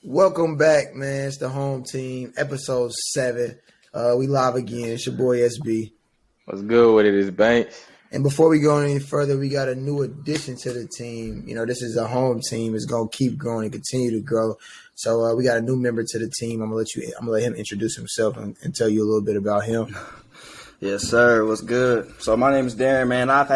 Welcome back, man. It's the home team, episode 7. We live again. It's your boy SB. What's good with it is Banks. And before we go any further, we got a new addition to the team. You know, this is a home team. It's gonna keep growing and continue to grow. So we got a new member to the team. I'm gonna let him introduce himself and tell you a little bit about him. Yes, sir. What's good? So my name is Darren, man. I've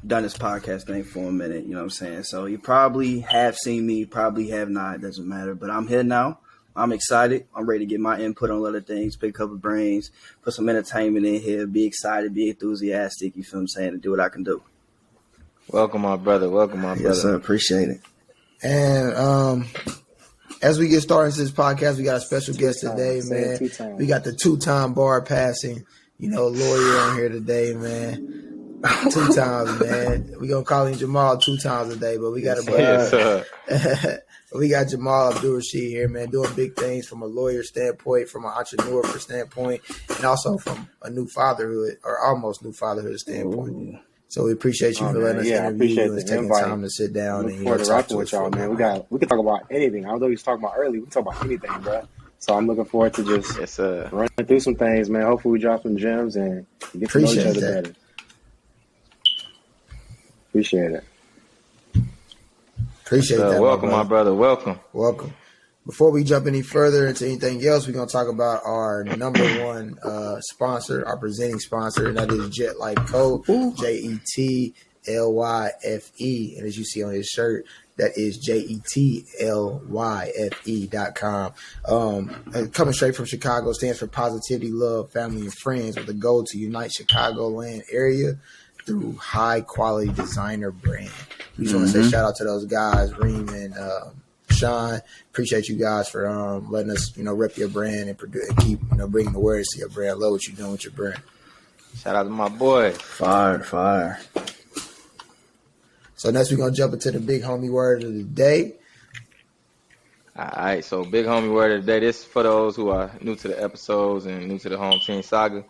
done this podcast thing for a minute, you know what I'm saying? So you probably have seen me, probably have not, it doesn't matter. But I'm here now. I'm excited. I'm ready to get my input on other things, pick up the brains, put some entertainment in here, be excited, be enthusiastic, you feel what I'm saying, and do what I can do. Welcome, my brother. Yes, sir. Appreciate it. And as we get started into this podcast, we got a special guest today, man. We got the two-time bar passing, lawyer on here today, man. 2 times, man. We're going to call him Jamal 2 times a day, but we got we got Jamal Abdulrasheed here, man, doing big things from a lawyer standpoint, from an entrepreneur standpoint, and also from a new fatherhood or almost new fatherhood standpoint. Ooh. So we appreciate you for letting us interview you and taking time to sit down and talk to with y'all, man. We can talk about anything. Although we was talking about earlier, we can talk about anything, bro. So I'm looking forward to just running through some things, man. Hopefully we drop some gems and get to know each other better. Appreciate it. Appreciate that. Welcome, my brother. Welcome. Before we jump any further into anything else, we're going to talk about our number one sponsor, our presenting sponsor, and that is Jet Life Co. JETLYFE. And as you see on his shirt, that is JETLYFE.com. Coming straight from Chicago, stands for Positivity, Love, Family, and Friends, with a goal to unite Chicagoland area through high quality designer brand. We just want to say shout out to those guys, Reem and Sean. Appreciate you guys for letting us, rep your brand and keep, bringing the words to your brand. Love what you're doing with your brand. Shout out to my boy. Fire. So next we're gonna jump into the big homie word of the day. All right, so big homie word of the day. This is for those who are new to the episodes and new to the home team saga.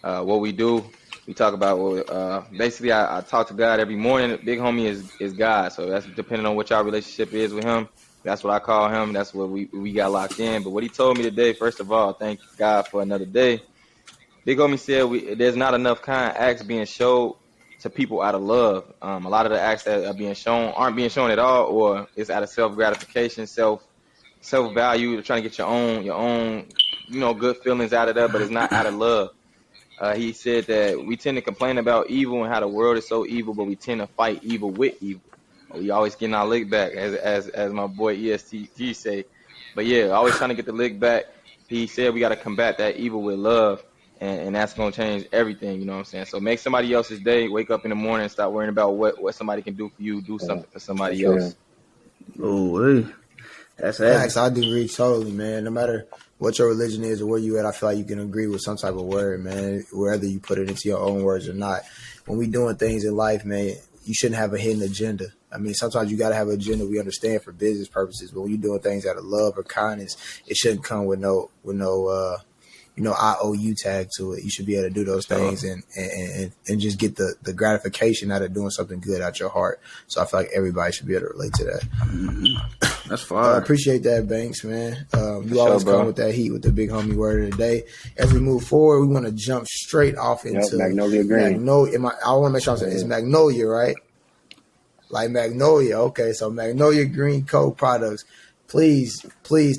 What we do. We talk about basically I talk to God every morning. Big homie is God, so that's depending on what y'all relationship is with him. That's what I call him. That's what we got locked in. But what he told me today, first of all, thank God for another day. Big homie said there's not enough kind acts being showed to people out of love. A lot of the acts that are being shown aren't being shown at all, or it's out of self gratification, self value, trying to get your own good feelings out of that, but it's not out of love. He said that we tend to complain about evil and how the world is so evil, but we tend to fight evil with evil. We always getting our lick back, as my boy ESTG say. But yeah, always trying to get the lick back. He said we got to combat that evil with love, and that's going to change everything, you know what I'm saying? So make somebody else's day, wake up in the morning and stop worrying about what somebody can do for you, do something for somebody else. Oh, that's facts. I do agree totally, man. No matter what your religion is or where you at, I feel like you can agree with some type of word, man, whether you put it into your own words or not. When we doing things in life, man, you shouldn't have a hidden agenda. I mean, sometimes you got to have an agenda, we understand, for business purposes, but when you're doing things out of love or kindness, it shouldn't come with no IOU tag to it. You should be able to do those things and just get the gratification out of doing something good out your heart. So I feel like everybody should be able to relate to that. That's fine. I appreciate that, Banks, man. You always come with that heat with the big homie word of the day. As we move forward, we want to jump straight off into Magnolia Green. I want to make sure I'm saying it's Magnolia, right? Like Magnolia. Okay, so Magnolia Green Co products. Please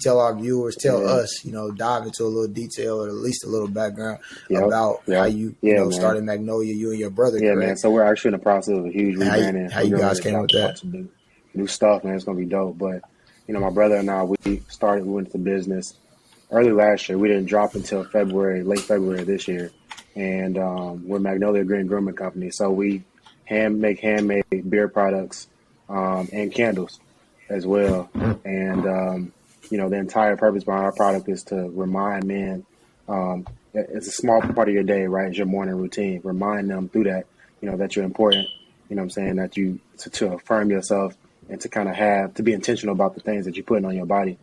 tell our viewers, tell us, dive into a little detail or at least a little background about how you started Magnolia, you and your brother. Yeah, correct? Man. So we're actually in the process of a huge rebranding. How you guys came with that? New stuff, man. It's gonna be dope. But my brother and I, we went into business early last year. We didn't drop until late February this year, and we're Magnolia Green Grooming Company. So we make handmade beer products and candles as well. And the entire purpose behind our product is to remind men, it's a small part of your day, right? It's your morning routine. Remind them through that, that you're important, that you to affirm yourself and to kind of to be intentional about the things that you're putting on your body.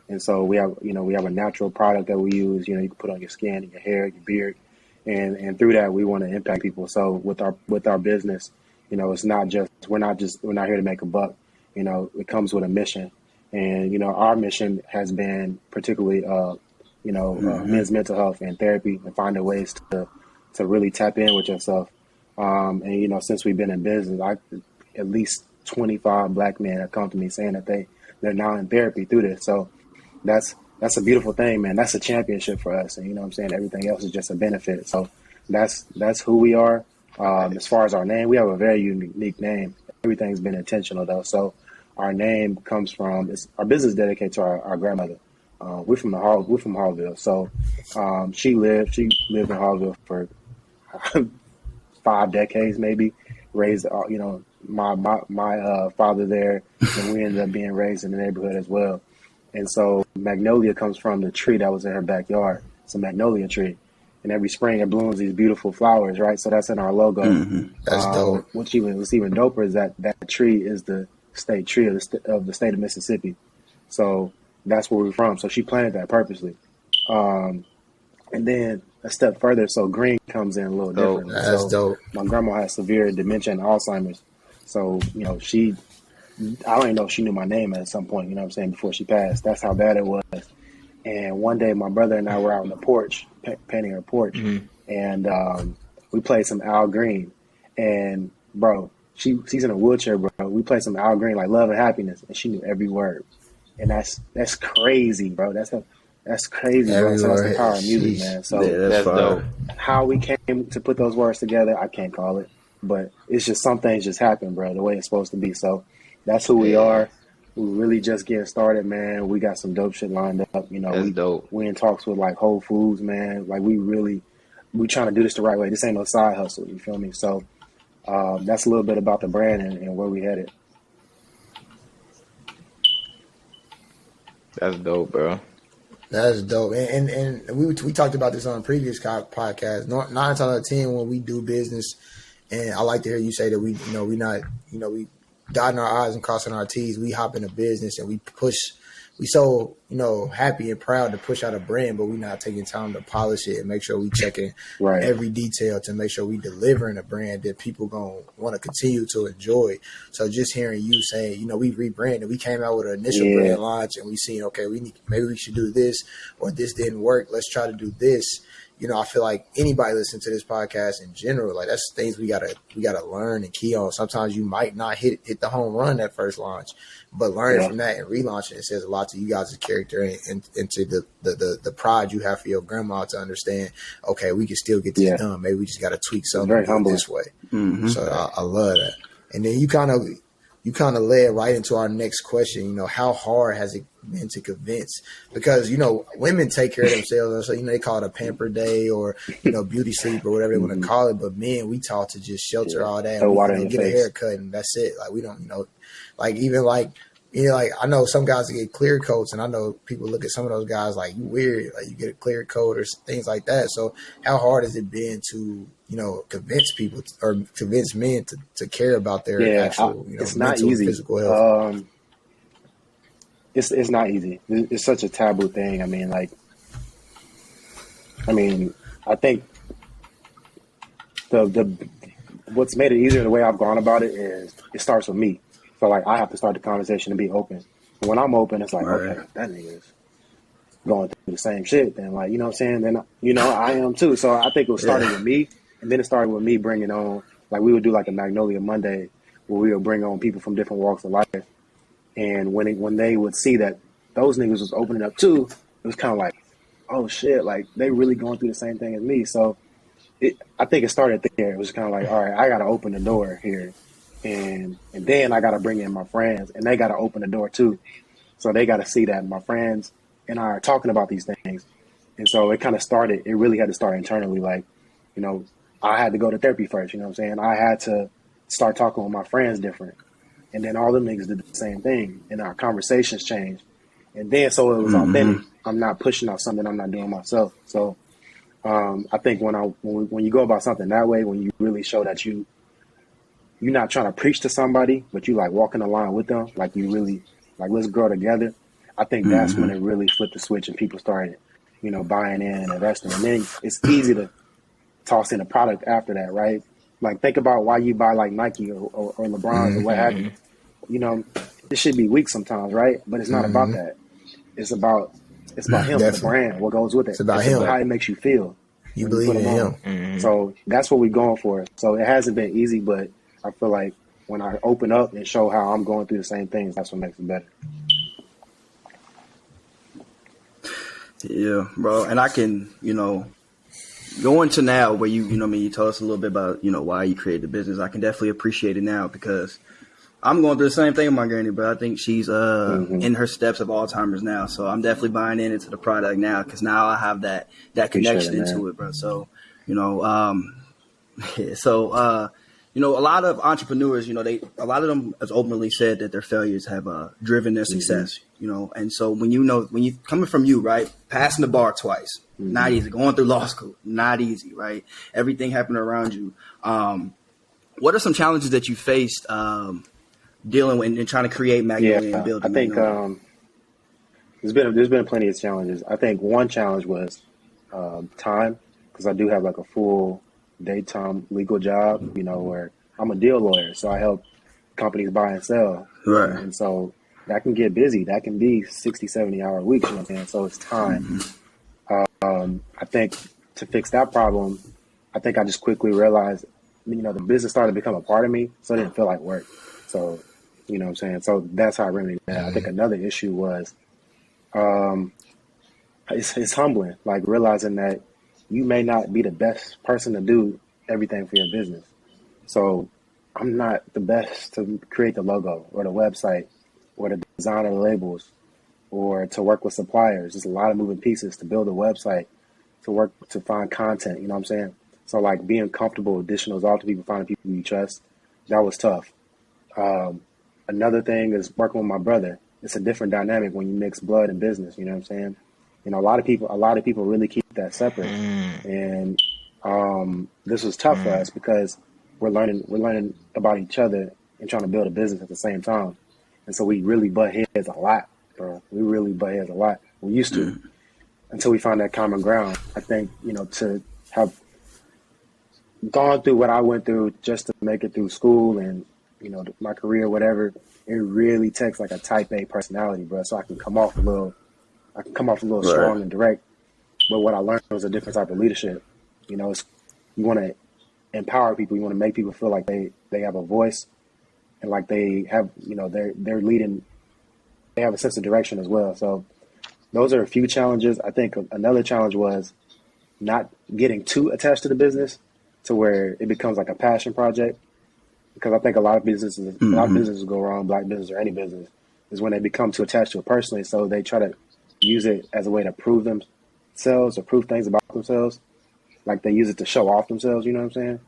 And so we have a natural product that we use, you can put on your skin and your hair, your beard. And through that, we want to impact people. So with our business, it's not just, we're not here to make a buck. It comes with a mission. And, our mission has been particularly, men's mental health and therapy, and finding ways to really tap in with yourself. And, since we've been in business, at least 25 black men have come to me saying that they're now in therapy through this. So that's a beautiful thing, man. That's a championship for us. And, everything else is just a benefit. So that's who we are. As far as our name, we have a very unique name. Everything's been intentional, though. So our name comes from our business dedicated to our grandmother. We're from Hallville. So she lived in Hallville for 5 decades, maybe. Raised, my father there, and we ended up being raised in the neighborhood as well. And so Magnolia comes from the tree that was in her backyard. It's a magnolia tree. And every spring it blooms these beautiful flowers, right? So that's in our logo. Mm-hmm. That's dope. What's even doper is that tree is the state tree of the state of Mississippi. So that's where we're from. So she planted that purposely. And then a step further, so green comes in a little different. That's dope. My grandma has severe dementia and Alzheimer's. So, I don't even know if she knew my name at some point, before she passed. That's how bad it was. And one day my brother and I were out on the porch, painting her porch, and we played some Al Green. And, bro, she's in a wheelchair, bro. We played some Al Green, like Love and Happiness, and she knew every word. And that's crazy, bro. That's crazy, bro. So that's the power of music, man. So that's dope. How we came to put those words together, I can't call it. But it's just some things just happen, bro, the way it's supposed to be. So that's who we are. We're really just getting started, man. We got some dope shit lined up. Dope. We in talks with like Whole Foods, man. Like we trying to do this the right way. This ain't no side hustle, you feel me? So that's a little bit about the brand and where we headed. That's dope, bro. That's dope. And we talked about this on a previous podcast. 9 times out of 10 when we do business, and I like to hear you say that we dotting our I's and crossing our T's. We hop into business and we push. We so happy and proud to push out a brand, but we're not taking time to polish it and make sure we checking every detail to make sure we delivering a brand that people gonna want to continue to enjoy. So just hearing you saying, we rebranded, we came out with an initial brand launch, and we seen maybe we should do this, or this didn't work. Let's try to do this. I feel like anybody listening to this podcast in general, like that's things we gotta learn and key on. Sometimes you might not hit the home run that first launch, but learning from that and relaunching it says a lot to you guys' character and to the pride you have for your grandma to understand. Okay, we can still get this done. Maybe we just gotta tweak something this way. Mm-hmm. So I love that. And then you kind of led right into our next question. How hard has it been to convince? Because, women take care of themselves. So, they call it a pamper day or, beauty sleep or whatever they want to call it. But men, we taught to just shelter all that. And get a haircut and that's it. Like, we don't, I know some guys that get clear coats, and I know people look at some of those guys like, you weird, like you get a clear coat or things like that. So how hard has it been to, convince people or convince men to care about their actual, it's mental not easy. And physical health? It's not easy. It's such a taboo thing. I think the what's made it easier, the way I've gone about it, is it starts with me. So like I have to start the conversation and be open. And when I'm open, it's like, okay, that nigga is going through the same shit. Then like, you know what I'm saying? Then, I am too. So I think it started with me, and then it started with me bringing on, like we would do like a Magnolia Monday where we would bring on people from different walks of life. And when they would see that those niggas was opening up too, it was kind of like, oh shit, like they really going through the same thing as me. So I think it started there. It was kind of like, all right, I got to open the door here. And then I got to bring in my friends, and they got to open the door too. So they got to see that my friends and I are talking about these things. And so it kind of started, it really had to start internally. Like, I had to go to therapy first, you know what I'm saying? I had to start talking with my friends different. And then all them niggas did the same thing, and our conversations changed. And then so it was authentic. I'm not pushing out something I'm not doing myself. So I think when you go about something that way, when you really show that you're not trying to preach to somebody, but you like walking the line with them, like you really like, let's grow together. I think that's when it really flipped the switch and people started, buying in and investing. And then it's easy to toss in a product after that, right? Like think about why you buy like Nike or LeBron's or what have you. it should be weak sometimes, right? But it's not about that. It's about him, the brand, what goes with it. It's about him. How it makes you feel. You believe in him. Mm-hmm. So that's what we're going for. So it hasn't been easy, but I feel like when I open up and show how I'm going through the same things, that's what makes it better. Yeah, bro. And I can, go into now where you told us a little bit about, why you created the business. I can definitely appreciate it now because I'm going through the same thing with my granny, but I think she's in her steps of Alzheimer's now. So I'm definitely buying into the product now because now I have that connection into it, bro. So, a lot of entrepreneurs, a lot of them has openly said that their failures have driven their success, and so when you coming from you, right, passing the bar twice, not easy, going through law school, not easy, right, everything happened around you. What are some challenges that you faced dealing with and trying to create Magnolia and building? I think there's been plenty of challenges. I think one challenge was time, because I do have like a full daytime legal job, where I'm a deal lawyer, so I help companies buy and sell. Right. And so that can get busy. That can be 60, 70-hour weeks, you know what I'm saying? So it's time. I think to fix that problem, I think I just quickly realized, the business started to become a part of me, so it didn't feel like work. So, you know what I'm saying? So that's how I remedied that. I think another issue was it's humbling, like realizing that you may not be the best person to do everything for your business. So I'm not the best to create the logo or the website or the design of the labels or to work with suppliers. There's a lot of moving pieces to build a website, to find content, you know what I'm saying? So like being comfortable dishing those off to people, finding people you trust, that was tough. Another thing is working with my brother. It's a different dynamic when you mix blood and business, you know what I'm saying? A lot of people really keep that separate. And this was tough for us because we're learning about each other and trying to build a business at the same time. And so we really butt heads a lot, bro. We really butt heads a lot. We used to until we found that common ground. I think, to have gone through what I went through just to make it through school and, my career, whatever, it really takes like a type A personality, bro. So I can come off a little strong and direct. But what I learned was a different type of leadership. You want to empower people. You want to make people feel like they have a voice and like they have, they're leading. They have a sense of direction as well. So those are a few challenges. I think another challenge was not getting too attached to the business to where it becomes like a passion project. Because I think a lot of businesses go wrong, black business or any business, is when they become too attached to it personally. So they try to use it as a way to prove themselves or prove things about themselves. Like they use it to show off themselves, you know what I'm saying?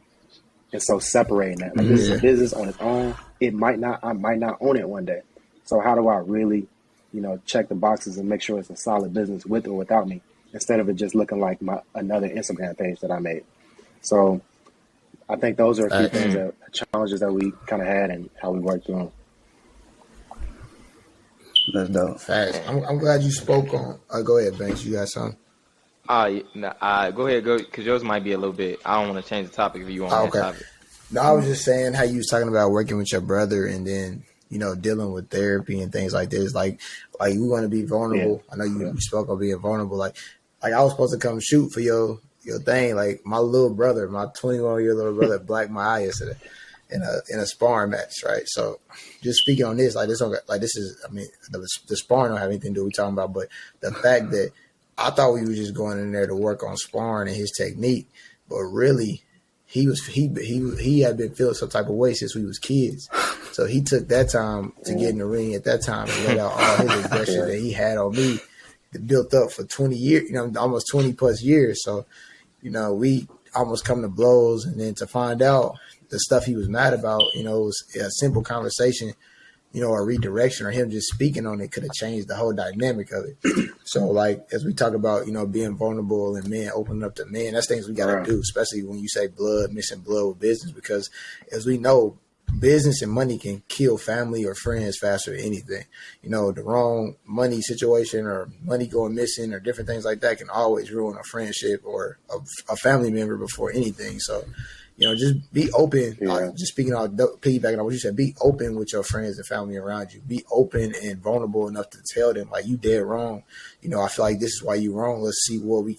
And so separating that. Like this is a business on its own. I might not own it one day. So how do I really, check the boxes and make sure it's a solid business with or without me, instead of it just looking like another Instagram page that I made. So I think those are a few challenges that we kind of had and how we worked through them. That's dope. Facts. I'm glad you spoke on. Go ahead, Banks. You got something? Go ahead, because yours might be a little bit. I don't want to change the topic if you want that topic. No, I was just saying how you was talking about working with your brother and then dealing with therapy and things like this. Like we want to be vulnerable. Yeah. I know you spoke on being vulnerable. Like I was supposed to come shoot for your thing. Like my little brother, my 21-year little brother, blacked my eye yesterday in a sparring match, right? So just speaking on this, this is, the sparring don't have anything to do with what we're talking about, but the fact that I thought we were just going in there to work on sparring and his technique, but really he had been feeling some type of way since we was kids. So he took that time to get in the ring at that time and let out all his aggression that he had on me that built up for 20 years, almost 20 plus years. So, we almost come to blows, and then to find out the stuff he was mad about, it was a simple conversation, or redirection or him just speaking on it could have changed the whole dynamic of it. So like, as we talk about, being vulnerable and men opening up to men, that's things we got to do, especially when you say mixing blood with business, because as we know, business and money can kill family or friends faster than anything. The wrong money situation or money going missing or different things like that can always ruin a friendship or a family member before anything. So, just be open. Yeah. Just speaking on piggybacking on what you said, be open with your friends and family around you. Be open and vulnerable enough to tell them, like, you dead wrong. I feel like this is why you wrong. Let's see what we,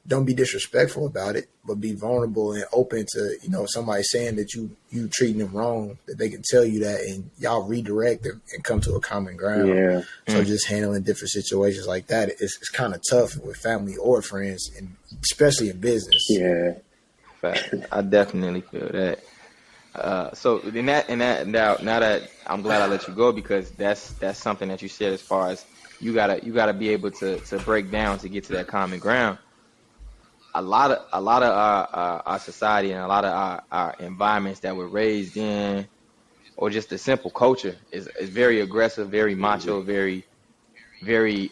don't be disrespectful about it, but be vulnerable and open to, somebody saying that you treating them wrong, that they can tell you that, and y'all redirect and come to a common ground. Yeah. So just handling different situations like that, it's kind of tough with family or friends, and especially in business. Yeah. I definitely feel that. So now that I'm glad I let you go, because that's something that you said, as far as you gotta be able to break down to get to that common ground. A lot of our society and a lot of our environments that we're raised in, or just the simple culture, is very aggressive, very macho, very, very,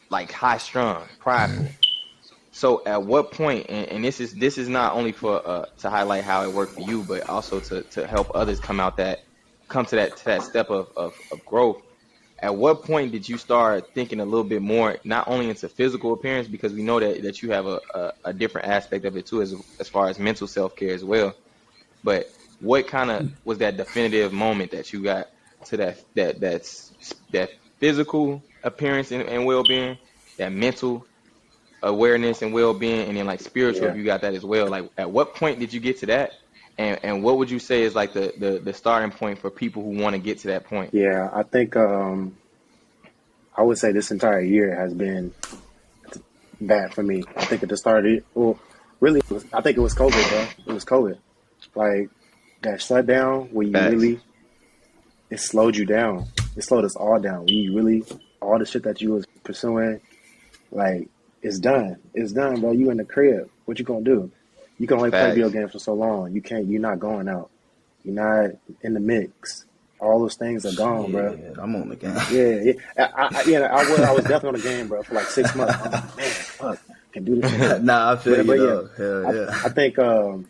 like, high strung, prideful. So at what point, and this is not only for to highlight how it worked for you, but also to help others come to that step of growth. At what point did you start thinking a little bit more, not only into physical appearance, because we know that you have a different aspect of it too, as far as mental self-care as well, but what kind of was that definitive moment that you got to that physical appearance and well-being, that mental awareness and well-being, and then, like, spiritual, if you got that as well? Like, at what point did you get to that, and what would you say is, like, the starting point for people who want to get to that point? Yeah, I think I would say this entire year has been bad for me. I think at the start of it, I think it was COVID, bro. It was COVID. Like, that shutdown where you really, it slowed you down. It slowed us all down. All the shit that you was pursuing, like, it's done. It's done, bro. You in the crib. What you gonna do? You can only play video games for so long. You're not going out. You're not in the mix. All those things are gone, bro. Yeah, I'm on the game. I was definitely on the game, bro, for like 6 months. I'm like, man, fuck, can do this shit. Nah, I feel but you, yeah, though. Hell yeah. I think the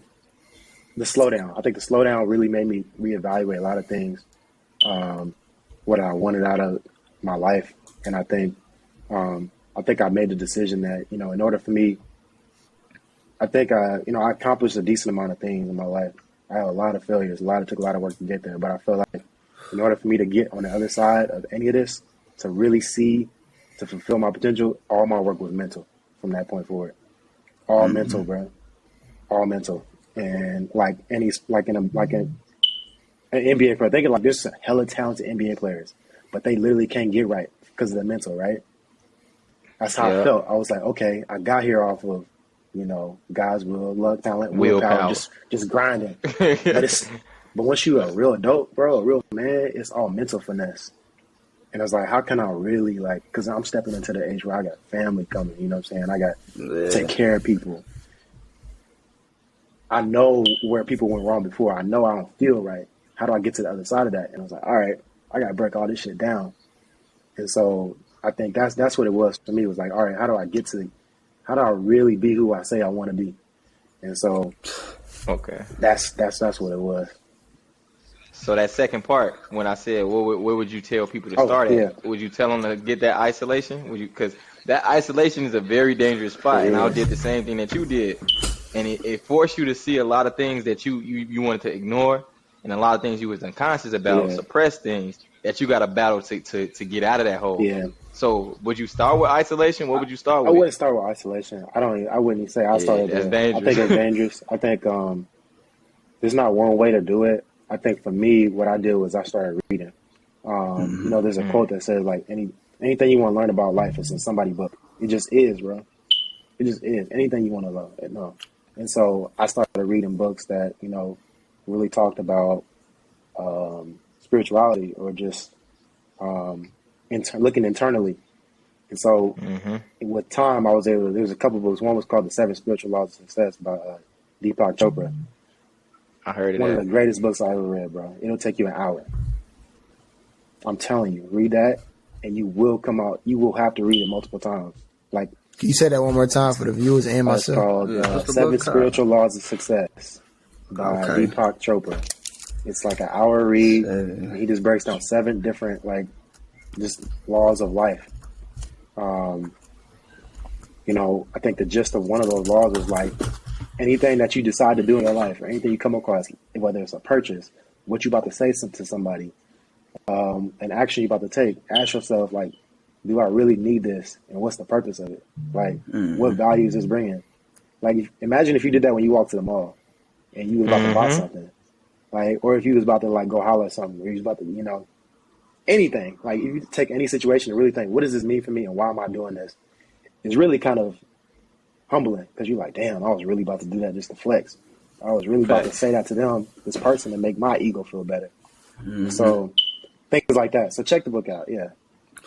slowdown. I think the slowdown really made me reevaluate a lot of things, what I wanted out of my life, and I think I made the decision that, in order for me, I think I accomplished a decent amount of things in my life. I had a lot of failures. Took a lot of work to get there, but I feel like in order for me to get on the other side of any of this, to really to fulfill my potential, all my work was mental from that point forward. All mental, bro. All mental. And like an NBA player, thinking like there's hella talented NBA players, but they literally can't get right because of the mental, right? That's how I felt. I was like, okay, I got here off of, God's will, luck, talent, willpower, just grinding. But once you're a real adult, bro, a real man, it's all mental finesse. And I was like, how can I really, because I'm stepping into the age where I got family coming, you know what I'm saying? I got to take care of people. I know where people went wrong before. I know I don't feel right. How do I get to the other side of that? And I was like, all right, I got to break all this shit down. And so I think that's what it was for me. It was like, all right, how do I really be who I say I want to be? And so, okay, that's what it was. So that second part, when I said, where would you tell people to start at? Would you tell them to get that isolation? Because that isolation is a very dangerous spot, and I did the same thing that you did, and it forced you to see a lot of things that you wanted to ignore, and a lot of things you was unconscious about, suppressed things that you got to battle to get out of that hole. Yeah. So would you start with isolation? What would you start with? I wouldn't start with isolation. I wouldn't even say I'll start with that's dangerous. I think it's dangerous. I think there's not one way to do it. I think for me, what I did was I started reading. There's a quote that says, like, anything you want to learn about life is in somebody's book. It just is, bro. It just is. Anything you want to learn. No. And so I started reading books that, really talked about spirituality, or just looking internally. And so with time, there was a couple books. One was called The 7 Spiritual Laws of Success by Deepak Chopra. I heard it. One of the greatest books I ever read, bro. It'll take you an hour. I'm telling you, read that, and you will come out. You will have to read it multiple times. Like, can you say that one more time for the viewers and myself? It's called 7 Spiritual Laws of Success by Deepak Chopra. It's like an hour read. And he just breaks down 7 different, just laws of life. I think the gist of one of those laws is anything that you decide to do in your life or anything you come across, whether it's a purchase, what you about to say to somebody, an action you about to take, ask yourself, like, do I really need this? And what's the purpose of it? Like, what value is this bringing? Like, imagine if you did that when you walked to the mall and you was about to buy something. Like, or if you was about to, like, go holler at something, or you was about to, you know, anything. Like, if you take any situation and really think, what does this mean for me and why am I doing this? It's really kind of humbling because you're like, damn, I was really about to do that just to flex. I was really about to say that to them, this person, to make my ego feel better. So things like that. So check the book out. Yeah.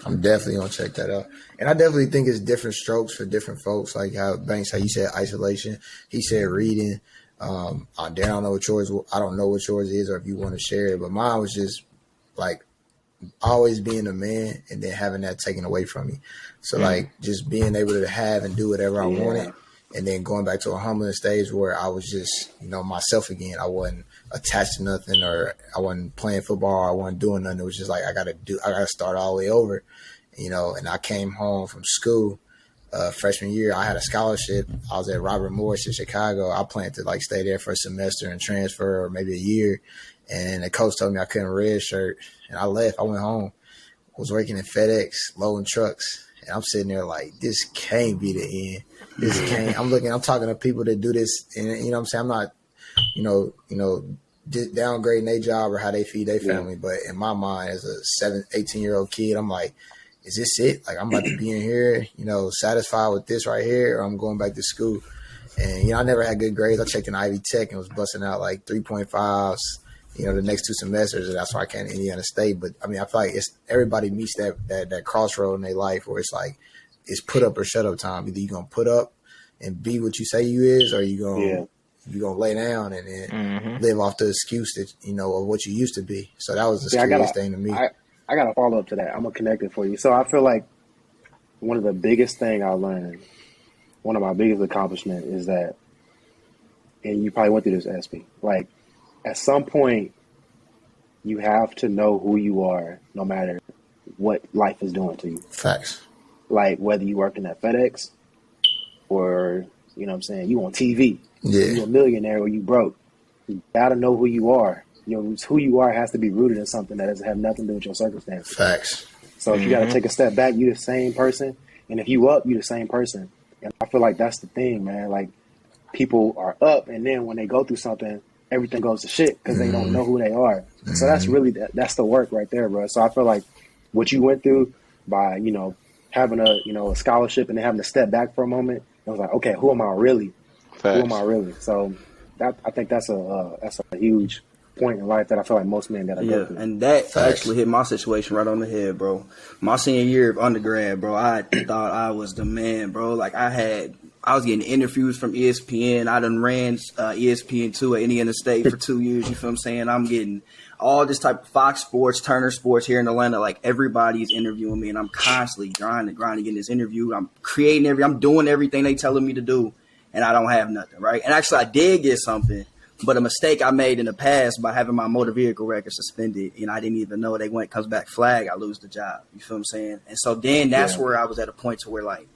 I'm definitely going to check that out. And I definitely think it's different strokes for different folks. Like how Banks, how you said isolation, he said reading. Darren, I don't know what yours is or if you want to share it, but mine was just like always being a man and then having that taken away from me. So like just being able to have and do whatever I wanted, and then going back to a humbling stage where I was just, you know, myself again. I wasn't attached to nothing, or I wasn't playing football, or I wasn't doing nothing. It was just like I gotta start all the way over, you know. And I came home from school freshman year. I had a scholarship. I was at Robert Morris in Chicago. I planned to like stay there for a semester and transfer, or maybe a year. And the coach told me I couldn't redshirt, and I left. I went home. Was working at FedEx, loading trucks, and I'm sitting there like, this can't be the end. This can't. I'm talking to people that do this, and you know what I'm saying. I'm not, you know, downgrading their job or how they feed their family, but in my mind, as a 18-year-old kid, I'm like, is this it? Like, I'm about to be in here, you know, satisfied with this right here, or I'm going back to school. And you know, I never had good grades. I checked in Ivy Tech and was busting out like 3.5s. You know, the next two semesters, and that's why I came to Indiana State. But I mean, I feel like everybody meets that crossroad in their life where it's like, it's put up or shut up time. Either you're gonna put up and be what you say you is, or you gonna lay down and then live off the excuse that, you know, of what you used to be. So that was the scariest thing to me. I got to follow up to that. I'm gonna connect it for you. So I feel like one of the biggest thing I learned, one of my biggest accomplishments is that, and you probably went through this, SP, like, at some point, you have to know who you are, no matter what life is doing to you. Facts. Like, whether you working at FedEx or, you know what I'm saying, you on TV, you a millionaire or you broke. You got to know who you are. You know, who you are has to be rooted in something that doesn't have nothing to do with your circumstances. Facts. So if you got to take a step back, you the same person. And if you up, you the same person. And I feel like that's the thing, man. Like, people are up, and then when they go through something, everything goes to shit because they don't know who they are. So that's really, that's the work right there, bro. So I feel like what you went through by, you know, having a scholarship and then having to step back for a moment, it was like, okay, who am I really? Facts. Who am I really? So I think that's a huge point in life that I feel like most men gotta go through. And that actually hit my situation right on the head, bro. My senior year of undergrad, bro, I thought I was the man, bro. Like, I was getting interviews from ESPN. I done ran ESPN2 at Indiana State for 2 years. You feel what I'm saying? I'm getting all this type of Fox Sports, Turner Sports here in Atlanta. Like, everybody's interviewing me, and I'm constantly grinding, getting this interview. I'm creating I'm doing everything they telling me to do, and I don't have nothing, right? And actually, I did get something, but a mistake I made in the past by having my motor vehicle record suspended, and I didn't even know comes back flag, I lose the job. You feel what I'm saying? And so then that's where I was at a point to where, like,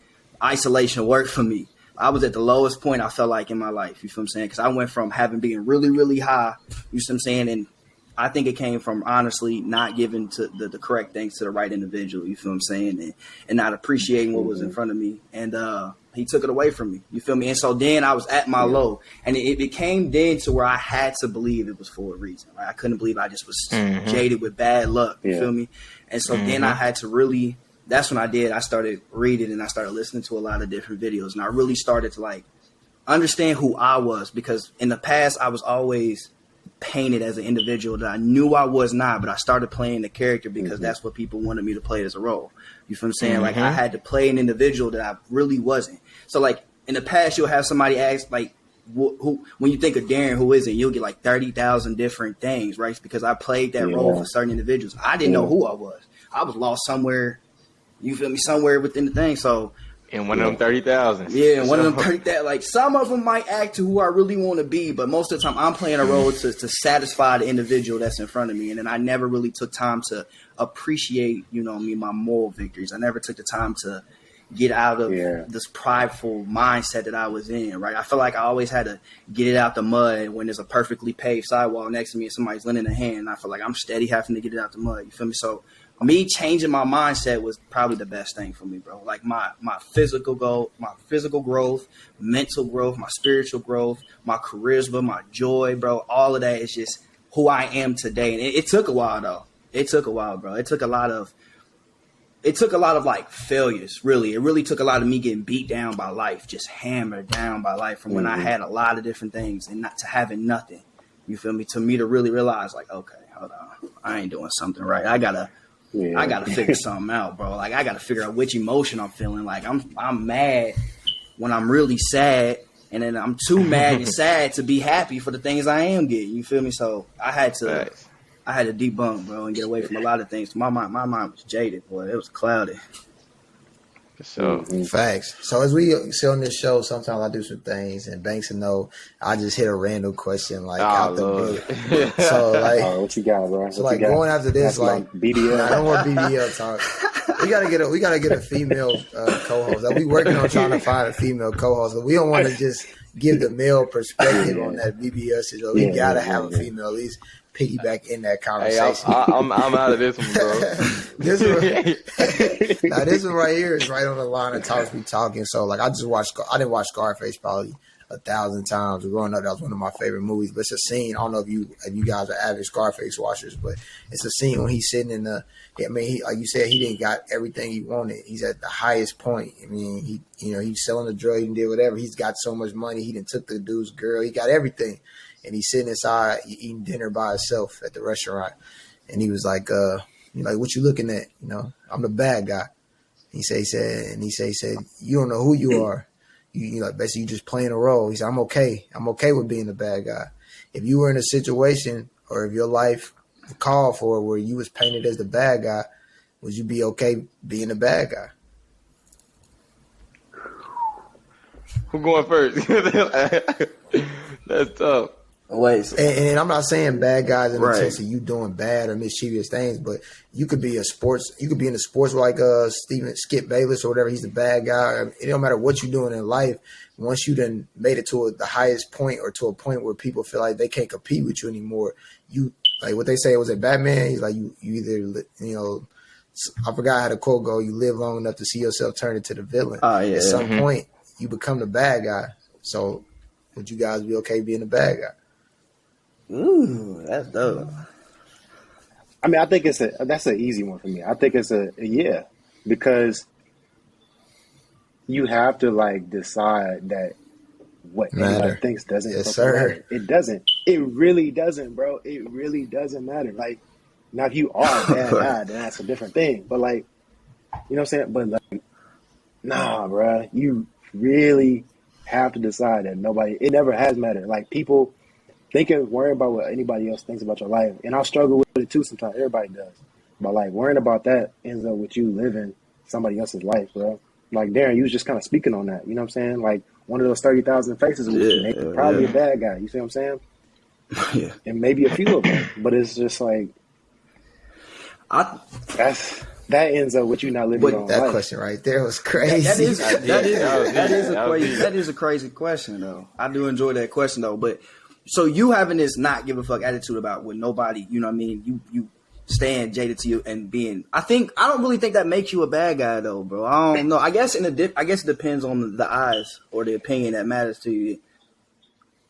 isolation worked for me. I was at the lowest point I felt like in my life, you feel what I'm saying? Because I went from being really, really high, you see what I'm saying? And I think it came from, honestly, not giving to the correct things to the right individual, you feel what I'm saying? And not appreciating what was in front of me. And he took it away from me, you feel me? And so then I was at my low. And it became then to where I had to believe it was for a reason, right? I couldn't believe I just was jaded with bad luck, you feel me? And so then I had to really... That's when I started reading and I started listening to a lot of different videos. And I really started to, like, understand who I was, because in the past I was always painted as an individual that I knew I was not, but I started playing the character because that's what people wanted me to play as a role. You feel what I'm saying? Like, I had to play an individual that I really wasn't. So, like, in the past, you'll have somebody ask, like, who when you think of Darren, who is it? You'll get like 30,000 different things, right? Because I played that role for certain individuals. I didn't know who I was. I was lost somewhere. You feel me? Somewhere within the thing. So, in one of them 30,000. Yeah, one of them 30,000. Like, some of them might act to who I really want to be, but most of the time I'm playing a role to satisfy the individual that's in front of me. And then I never really took time to appreciate, you know me, my moral victories. I never took the time to get out of this prideful mindset that I was in, right? I feel like I always had to get it out the mud when there's a perfectly paved sidewalk next to me and somebody's lending a hand. And I feel like I'm steady having to get it out the mud. You feel me? So me changing my mindset was probably the best thing for me, bro. Like my physical growth, mental growth, my spiritual growth, my charisma, my joy, bro. All of that is just who I am today. And it took a while, though. It took a while, bro. It took a lot of like failures, really. It really took a lot of me getting beat down by life, just hammered down by life from when I had a lot of different things and not to having nothing. You feel me? To me to really realize, like, okay, hold on. I ain't doing something right. I gotta figure something out, bro. Like, I gotta figure out which emotion I'm feeling. Like, I'm mad when I'm really sad, and then I'm too mad and sad to be happy for the things I am getting. You feel me? So I had to debunk, bro, and get away from a lot of things. My mind was jaded, boy. It was cloudy. So facts. So as we sit on this show, sometimes I do some things, and Banks will know I just hit a random question like out the blue. So like, what you got, bro? So like going after this, like BBL. I don't want BBL talk. We gotta get a female co-host. Like, we working on trying to find a female co-host. But we don't want to just give the male perspective on that BBL shit. So we gotta have a female at least piggyback in that conversation. Hey, I'm out of this one, bro. This one right here is right on the line of talks we talking. So like I didn't watch Scarface probably 1,000 times. Growing up, that was one of my favorite movies. But it's a scene. I don't know if you guys are avid Scarface watchers, but it's a scene when he's sitting in the. I mean, like you said, he didn't got everything he wanted. He's at the highest point. I mean, he's selling the drug, he did whatever. He's got so much money. He done took the dude's girl. He got everything. And he's sitting inside eating dinner by himself at the restaurant. And he was like, what you looking at? I'm the bad guy. He said, you don't know who you are. You like basically you just playing a role. He said, I'm okay. I'm okay with being the bad guy. If you were in a situation or if your life called for it where you was painted as the bad guy, would you be okay being the bad guy? Who going first? That's tough. Wait, and I'm not saying bad guys in the sense of you doing bad or mischievous things, but you could be in the sports like Skip Bayless or whatever. He's the bad guy. It don't matter what you're doing in life. Once you done made it to the highest point or to a point where people feel like they can't compete with you anymore, you like what they say was it Batman. He's like you either I forgot how the quote go. You live long enough to see yourself turn into the villain. At some point, you become the bad guy. So would you guys be okay being the bad guy? Ooh, that's dope. I mean, I think that's an easy one for me. I think it's because you have to like decide that what anybody thinks doesn't matter. It doesn't. It really doesn't, bro. It really doesn't matter. Like, now if you are a bad guy, then that's a different thing. But like, you know what I'm saying? But like, nah, bro. You really have to decide that it never has mattered. Like people worrying about what anybody else thinks about your life. And I struggle with it too sometimes. Everybody does. But like worrying about that ends up with you living somebody else's life, bro. Like Darren, you was just kind of speaking on that. You know what I'm saying? Like one of those 30,000 faces was probably a bad guy. You see what I'm saying? Yeah. And maybe a few of them. But it's just like that ends up with you not living your own that life. Question right there was crazy. That is a crazy question though. I do enjoy that question though. But so you having this not give a fuck attitude about what nobody, you know what I mean? You staying jaded to you and being. I don't really think that makes you a bad guy though, bro. I don't know. I guess it depends on the eyes or the opinion that matters to you.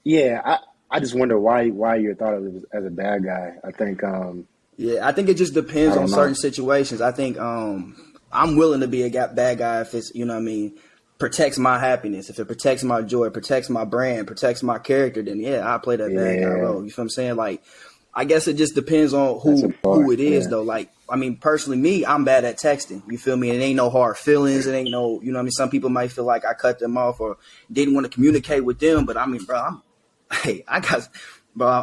Yeah, I just wonder why you're thought of as a bad guy. I think. I think it just depends on certain situations. I think I'm willing to be a bad guy if it's, you know what I mean, protects my happiness. If it protects my joy, protects my brand, protects my character, then I play that bad guy role. You feel what I'm saying? Like, I guess it just depends on who it is though. Like, I mean, personally, me, I'm bad at texting. You feel me? It ain't no hard feelings. It ain't no, you know what I mean? Some people might feel like I cut them off or didn't want to communicate with them. But I mean, bro,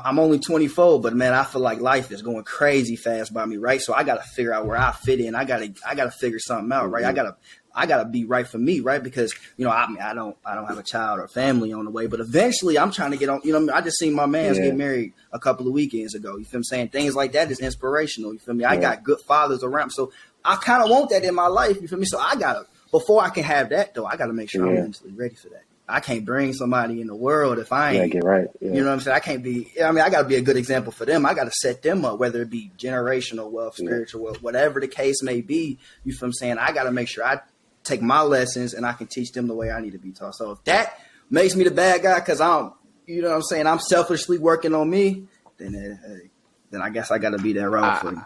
I'm only 24, but man, I feel like life is going crazy fast by me, right? So I got to figure out where I fit in. I got to figure something out, right? I gotta be right for me, right? Because, you know, I don't have a child or family on the way, but eventually I'm trying to get on, you know, I just seen my man's get married a couple of weekends ago. You feel what I'm saying? Things like that is inspirational. You feel me? I got good fathers around. So I kind of want that in my life. You feel me? So I gotta before I can have that, though, I got to make sure I'm Yeah. mentally ready for that. I can't bring somebody in the world if I ain't. Get right. Yeah. You know what I'm saying? I can't be. I mean, I got to be a good example for them. I got to set them up, whether it be generational wealth, spiritual wealth, whatever the case may be. You feel what I'm saying? I got to make sure I take my lessons and I can teach them the way I need to be taught. So if that makes me the bad guy because I'm, you know what I'm saying, I'm selfishly working on me, then I guess I got to be that route for you.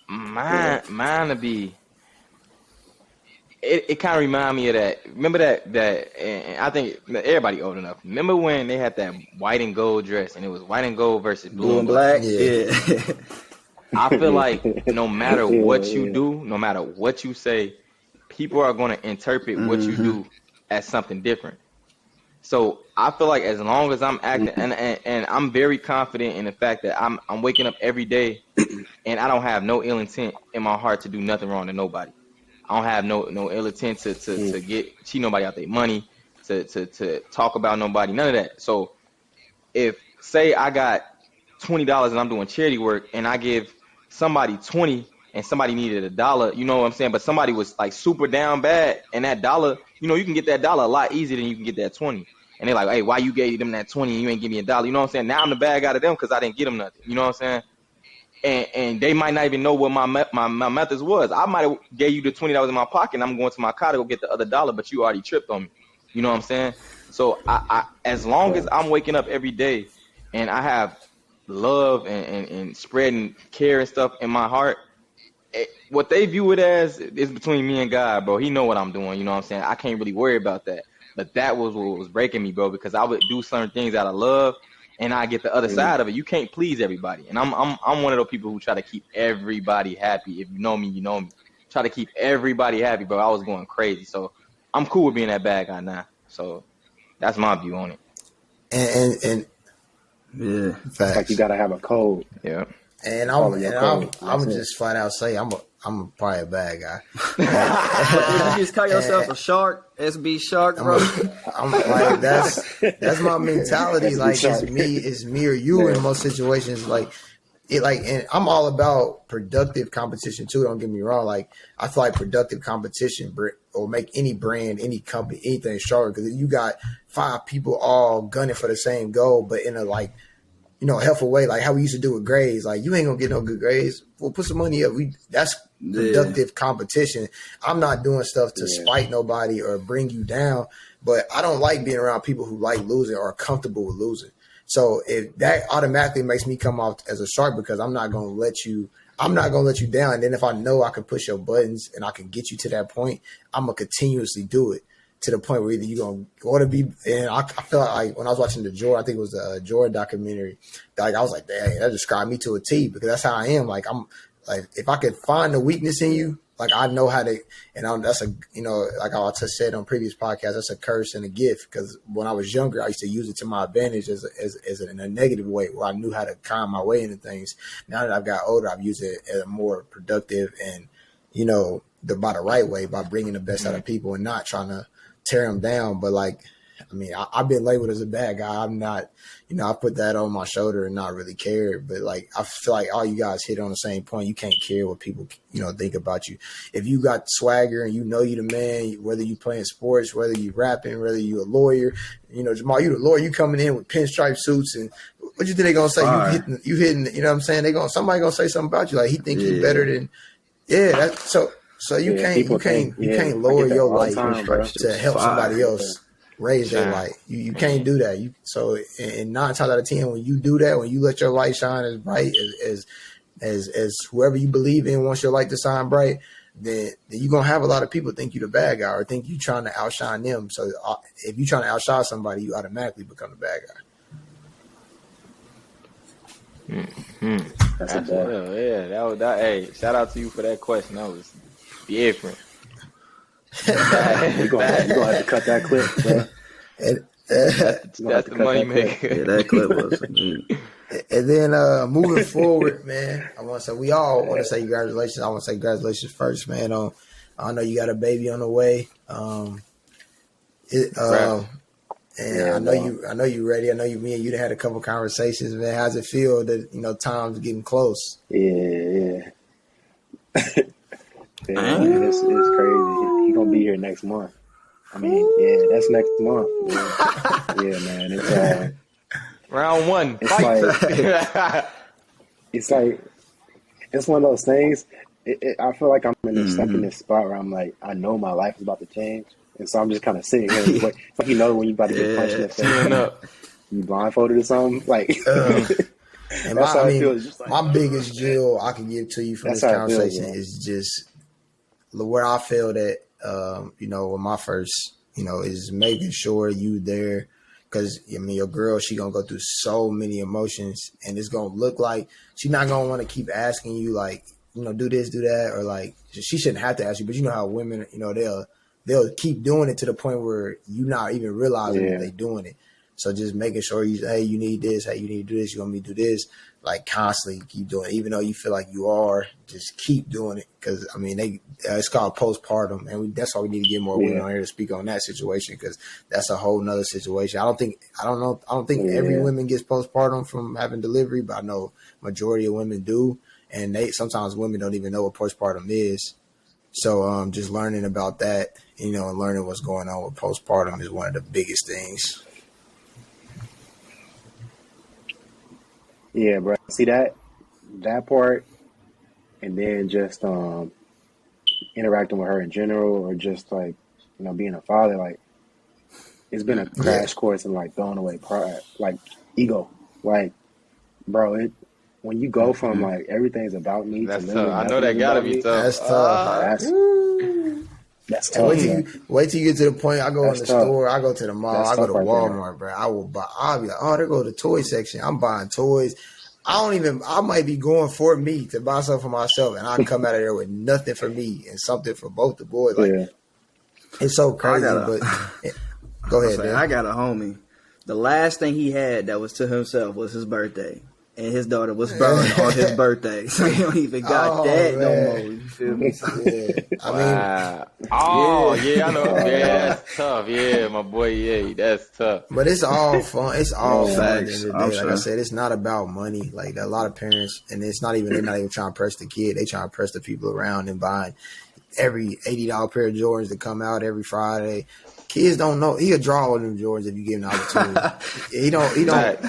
Mine to be. It kind of remind me of that. Remember that and I think everybody old enough. Remember when they had that white and gold dress and it was white and gold versus blue and black? Yeah. I feel like no matter what you do, no matter what you say, people are going to interpret what you do as something different. So I feel like as long as I'm acting, and I'm very confident in the fact that I'm waking up every day and I don't have no ill intent in my heart to do nothing wrong to nobody. I don't have no ill intent to cheat nobody out their money, to talk about nobody, none of that. So if say I got $20 and I'm doing charity work and I give somebody 20 and somebody needed $1, you know what I'm saying? But somebody was like super down bad and that dollar, you know, you can get that dollar a lot easier than you can get that 20. And they're like, hey, why you gave them that 20 and you ain't give me $1? You know what I'm saying? Now I'm the bad guy to them because I didn't get them nothing. You know what I'm saying? And they might not even know what my methods was. I might have gave you the $20 in my pocket and I'm going to my car to go get the other $1, but you already tripped on me. You know what I'm saying? So I as long as I'm waking up every day and I have love and spreading care and stuff in my heart, what they view it as is between me and God, bro. He know what I'm doing. You know what I'm saying? I can't really worry about that. But that was what was breaking me, bro, because I would do certain things out of love and I get the other side of it. You can't please everybody. And I'm one of those people who try to keep everybody happy. If you know me, you know me. Try to keep everybody happy, bro. I was going crazy. So I'm cool with being that bad guy now. So that's my view on it. And yeah, facts. Like you got to have a code. Yeah. And I'm just flat out say I'm probably a bad guy. If you just call yourself a shark, SB Shark, bro. I'm like that's my mentality. Like it's me or you in most situations. Like it, like, and I'm all about productive competition too. Don't get me wrong. Like I feel like productive competition or make any brand, any company, anything sharper because you got 5 people all gunning for the same goal, but in a like, you know, helpful way, like how we used to do with grades. Like you ain't gonna get no good grades. Well, put some money up. That's productive competition. I'm not doing stuff to spite nobody or bring you down, but I don't like being around people who like losing or are comfortable with losing. So if that automatically makes me come off as a shark because I'm not gonna let you down. And then if I know I can push your buttons and I can get you to that point, I'm gonna continuously do it. To the point where either you're going to want to be, and I felt like when I was watching the Jordan, I think it was the Jordan documentary, like I was like, dang, that described me to a T because that's how I am. Like I'm like, if I could find the weakness in you, like I know how to, and that's a, you know, like I just said on previous podcasts, that's a curse and a gift because when I was younger, I used to use it to my advantage as in a negative way where I knew how to calm my way into things. Now that I've got older, I've used it as a more productive and, you know, by the right way by bringing the best out of people and not trying to tear them down. But like, I mean, I've been labeled as a bad guy. I'm not, you know, I put that on my shoulder and not really care. But like, I feel like all you guys hit on the same point. You can't care what people, you know, think about you. If you got swagger and you know you the man, whether you playing sports, whether you rapping, whether you a lawyer, you know, Jamal, you the lawyer, you coming in with pinstripe suits and what you think they gonna say? You hitting, you know what I'm saying? Somebody gonna say something about you. Like he think he better than, So you can't lower your light to help somebody else raise their light. You can't do that. And 9 times out of 10, when you do that, when you let your light shine as bright as whoever you believe in wants your light to shine bright, then you're gonna have a lot of people think you the bad guy or think you trying to outshine them. So if you trying to outshine somebody, you automatically become the bad guy. That's a that. Hey, shout out to you for that question. That was different. You're gonna have to cut that clip, bro. That's the money maker. Yeah, that clip was. And then moving forward, man, I want to say we all want to say congratulations. I want to say congratulations first, man. I know you got a baby on the way. I know you ready. I know me and you had a couple conversations, man. How's it feel that time's getting close? Yeah. Yeah, man, it's crazy. He gonna be here next month. I mean, yeah, that's next month. Yeah, man. It's Round one. it's Fight. like it's one of those things. I feel like I'm stuck in this spot where I'm like, I know my life is about to change, and so I'm just kind of sitting here. And wait. It's like when you about to get punched in the face, you blindfolded or something. Like and that's how it feels. Just like, my biggest drill I can give to you from this conversation is just where I feel that with my first, is making sure you there. Because, your girl, she going to go through so many emotions, and it's going to look like she's not going to want to keep asking you, like, do this, do that, or, like, she shouldn't have to ask you. But you know how women, they'll keep doing it to the point where you not even realizing that they're doing it. So just making sure hey, you need this, hey, you need to do this, you want me to do this, like, constantly keep doing it. Even though you feel like you are, just keep doing it. Because, it's called postpartum, and that's why we need to get more women on here to speak on that situation, because that's a whole nother situation. I don't think every woman gets postpartum from having delivery, but I know majority of women do, and sometimes women don't even know what postpartum is. So just learning about that, and learning what's going on with postpartum is one of the biggest things. Yeah, bro. See that part, and then just interacting with her in general, or just like being a father. Like, it's been a crash course in like throwing away pride, like ego. Like, bro, when you go from like everything's about me That's to tough. I know that gotta be tough. That's tough. That's tough. Wait till you get to the point. I go in the store. I go to the mall. I go to Walmart, bro. I'll be like, oh, there go the toy section. I'm buying toys. I might be going for me to buy something for myself, and I come out of there with nothing for me and something for both the boys. Like, it's so crazy. But go ahead, man. I got a homie. The last thing he had that was to himself was his birthday. And his daughter was born on his birthday. So he don't even got that no more. You feel me? Yeah. I know. Yeah, that's tough. Yeah, my boy, yeah, that's tough. But it's all fun. It's all fun at the end of the day. Sure. Like I said, it's not about money. Like, a lot of parents, and they're not even trying to press the kid. They trying to press the people around and buying every $80 pair of Jordans that come out every Friday. Kids don't know. He'll draw on them Jordans if you give him the opportunity.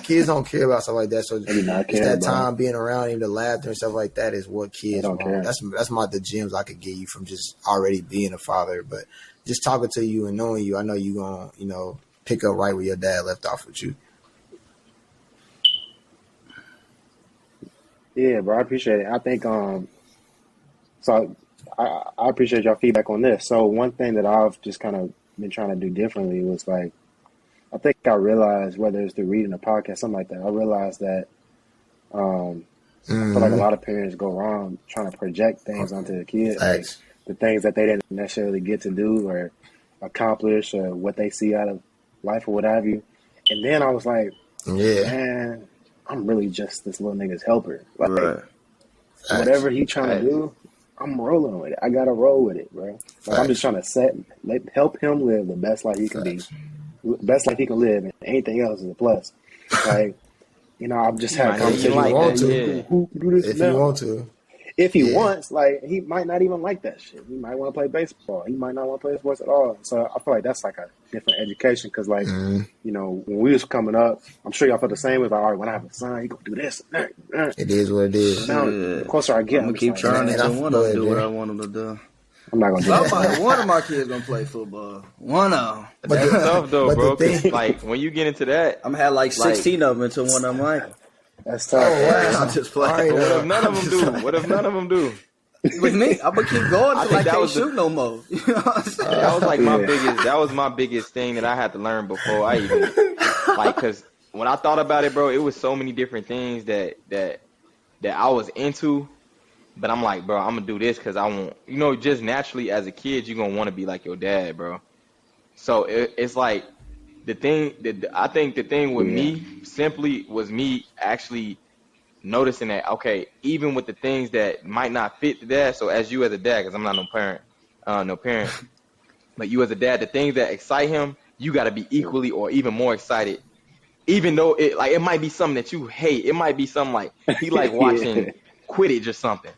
Kids don't care about stuff like that. So it's that time being around him, the laughter and stuff like that is what kids want. That's the gems I could give you from just already being a father. But just talking to you and knowing you, I know you're going to, pick up right where your dad left off with you. Yeah, bro, I appreciate it. I think so I appreciate y'all feedback on this. So one thing that I've just kind of been trying to do differently was, like, I think I realized, whether it's through reading a podcast, something like that, I realized that I feel like a lot of parents go wrong trying to project things onto the kids, like the things that they didn't necessarily get to do or accomplish, or what they see out of life or what have you. And then I was like, man, I'm really just this little nigga's helper. Like, whatever he trying to do, I'm rolling with it. I gotta roll with it, bro. Like, I'm just trying to help him live the best life he can be, best life he can live, and anything else is a plus. Like, I've just had conversations like who do this if now. you want to. If he wants, like, he might not even like that shit. He might want to play baseball. He might not want to play sports at all. So I feel like that's like a different education, because, like, when we was coming up, I'm sure y'all felt the same. It was like, all right, when I have a son, he gonna do this. It is what it is. Now, the closer I get, I'm gonna keep trying until one of them do what I want them to do. I'm not gonna do that. One of my kids gonna play football. One of them. But that's tough though, bro. Like, when you get into that, I'm had like 16 of them until one of them like. That's tough. I'm just playing. What if none of them do? What if none of them do? With me, I'm gonna keep going until I can't shoot no more. You know what I'm saying? That was like that was my biggest thing that I had to learn before I even, like, because when I thought about it, bro, it was so many different things that I was into. But I'm like, bro, I'm gonna do this because I want, just naturally as a kid, you're gonna want to be like your dad, bro. So it's like, I think the thing with me simply was me actually noticing that, okay, even with the things that might not fit the dad, so as you as a dad, because I'm not no parent, but you as a dad, the things that excite him, you got to be equally or even more excited, even though it might be something that you hate. It might be something like he like watching Quidditch or something.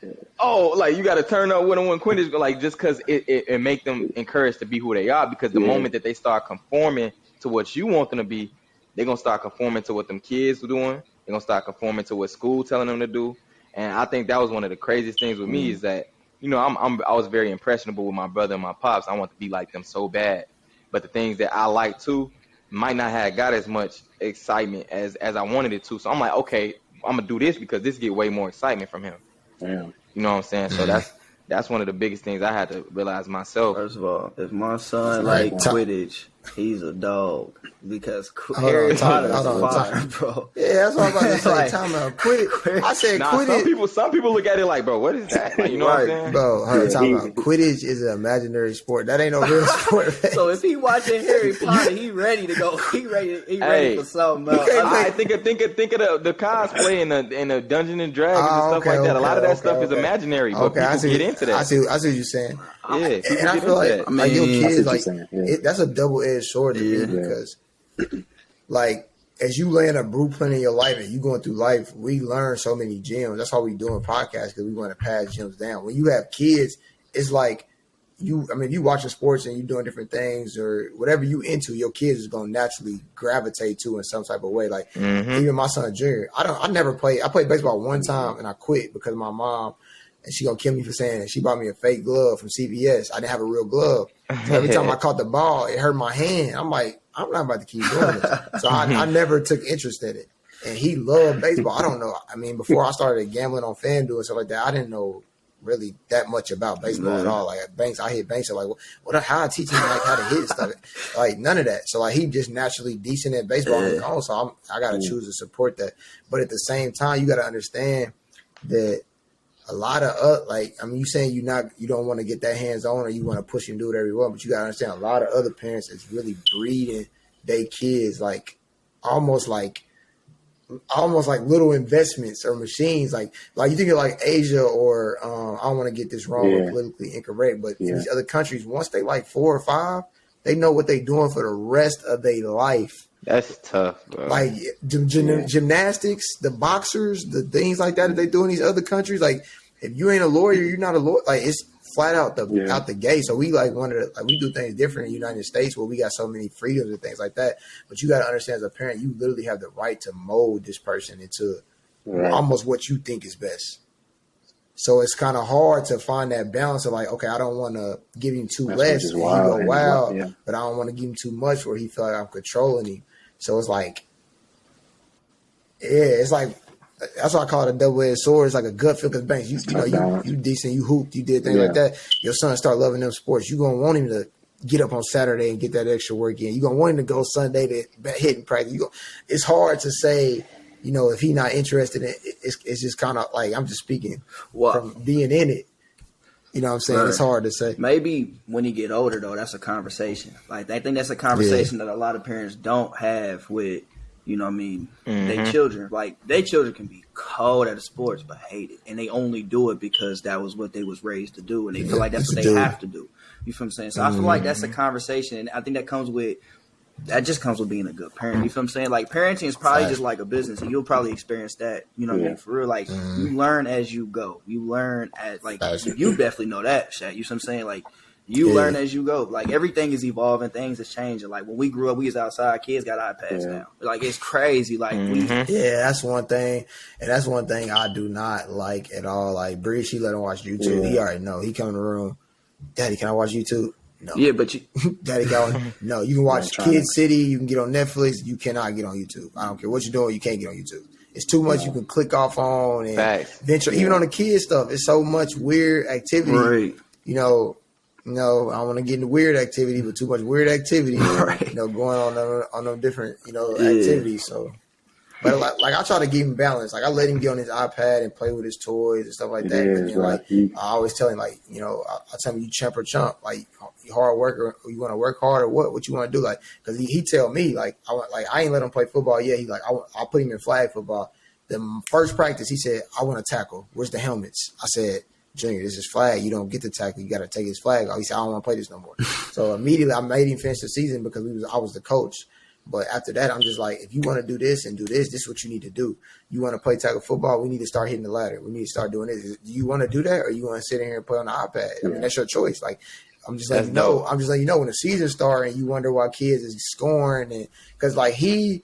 like you got to turn up with them when Quidditch, like just because it make them encouraged to be who they are. Because the moment that they start conforming to what you want them to be, they're gonna start conforming to what them kids are doing. They're gonna start conforming to what school telling them to do. And I think that was one of the craziest things with me is that, you know, I was very impressionable with my brother and my pops. I want to be like them so bad, but the things that I like too might not have got as much excitement as I wanted it to. So I'm like, okay, I'm gonna do this because this get way more excitement from him. Yeah. You know what I'm saying? So that's one of the biggest things I had to realize myself. First of all, if my son like Quidditch, he's a dog because Harry Potter's fire, bro. Yeah, that's what I'm about to say. Like, Time out. Quidditch. I said Quidditch. Some people look at it like, bro, what is that? Like, you know what I'm saying? Bro, time out. Quidditch is an imaginary sport. That ain't no real sport. So if he watching Harry Potter, he ready to go. He ready for something else. I think of the cosplay and the Dungeons and Dragons and stuff like that. A lot of that stuff is imaginary, but people get into that. I see what you're saying. Yeah, and I feel like, like your kids, like that's a double-edged sword to me because, like, as you laying a blueprint in your life and you going through life, we learn so many gems. That's why we doing podcasts because we want to pass gems down. When you have kids, it's like if you watching sports and you doing different things or whatever you into, your kids is gonna naturally gravitate to in some type of way. Like even my son Junior, I never played. I played baseball one time and I quit because my mom. And she gonna kill me for saying it. She bought me a fake glove from CVS. I didn't have a real glove. So every time I caught the ball, it hurt my hand. I'm like, I'm not about to keep doing this. So I never took interest in it. And he loved baseball. I don't know. I mean, before I started gambling on FanDuel and stuff like that, I didn't know really that much about baseball at all. Like I hit banks. So like, how I teach him like how to hit and stuff? Like none of that. So like he just naturally decent at baseball on his own. So I got to choose to support that. But at the same time, you got to understand that. A lot of you saying you don't want to get that hands on or you want to push and do whatever you want, but you gotta understand a lot of other parents is really breeding their kids like almost like little investments or machines. Like you think of like Asia or I don't want to get this wrong or politically incorrect, but these other countries, once they like 4 or 5, they know what they're doing for the rest of their life. That's tough, bro. Like gymnastics, the boxers, the things like that they do in these other countries. Like if you ain't a lawyer, you're not a lawyer. Like it's flat out out the gate. So we we do things different in the United States where we got so many freedoms and things like that. But you got to understand as a parent, you literally have the right to mold this person into almost what you think is best. So it's kind of hard to find that balance of like, okay, I don't want to give him too less and he go wild, but I don't want to give him too much where he feel like I'm controlling him. So it's like, it's like, that's why I call it a double-edged sword. It's like a gut feel because Banks, you decent, you hooped, you did things like that. Your son start loving them sports. You gonna want him to get up on Saturday and get that extra work in. You gonna want him to go Sunday to hit and practice. It's hard to say, if he not interested in it. It's just kind of like I'm just speaking from being in it. You know what I'm saying? Right. It's hard to say. Maybe when you get older, though, that's a conversation. Like, I think that's a conversation that a lot of parents don't have with, their children. Like, their children can be cold at sports but hate it. And they only do it because that was what they was raised to do. And they feel like that's what they have to do. You feel what I'm saying? So I feel like that's a conversation. And I think that just comes with being a good parent. You feel what I'm saying? Like, parenting is probably just like a business, and you'll probably experience that. You know what I mean? For real, like, you learn as you go. You learn you definitely know that, Shaq. You know what I'm saying? Like, you learn as you go. Like, everything is evolving, things is changing. Like, when we grew up, we was outside, kids got iPads now. Like, it's crazy. Like, that's one thing. And that's one thing I do not like at all. Like, Bree, she let him watch YouTube. He already know. He come in the room, Daddy, can I watch YouTube? No. Yeah, but Daddy going, no, you can watch Kid City, you can get on Netflix, you cannot get on YouTube. I don't care what you're doing, you can't get on YouTube. It's too much you can click off on and venture. Even on the kids stuff, it's so much weird activity. Right. I want to get into weird activity, but too much weird activity, going on them different, activities. So, but like I try to keep him balanced. Like I let him get on his iPad and play with his toys and stuff like that. And then, I always tell him, I tell him, you chump or chump, like you hard worker, or you want to work hard or what you want to do, like because he tell me I ain't let him play football yet. He I'll put him in flag football. The first practice, he said, I want to tackle. Where's the helmets? I said, Junior, this is flag. You don't get to tackle. You got to take his flag off. He said, I don't want to play this no more. So immediately I made him finish the season because I was the coach. But after that, I'm just like, if you want to do this and do this, this is what you need to do. You want to play tackle football, we need to start hitting the ladder. We need to start doing this. Do you want to do that, or you want to sit in here and play on the iPad? I mean, that's your choice. Like, I'm just letting you know. I'm just letting you know when the season starts and you wonder why kids is scoring, and because like you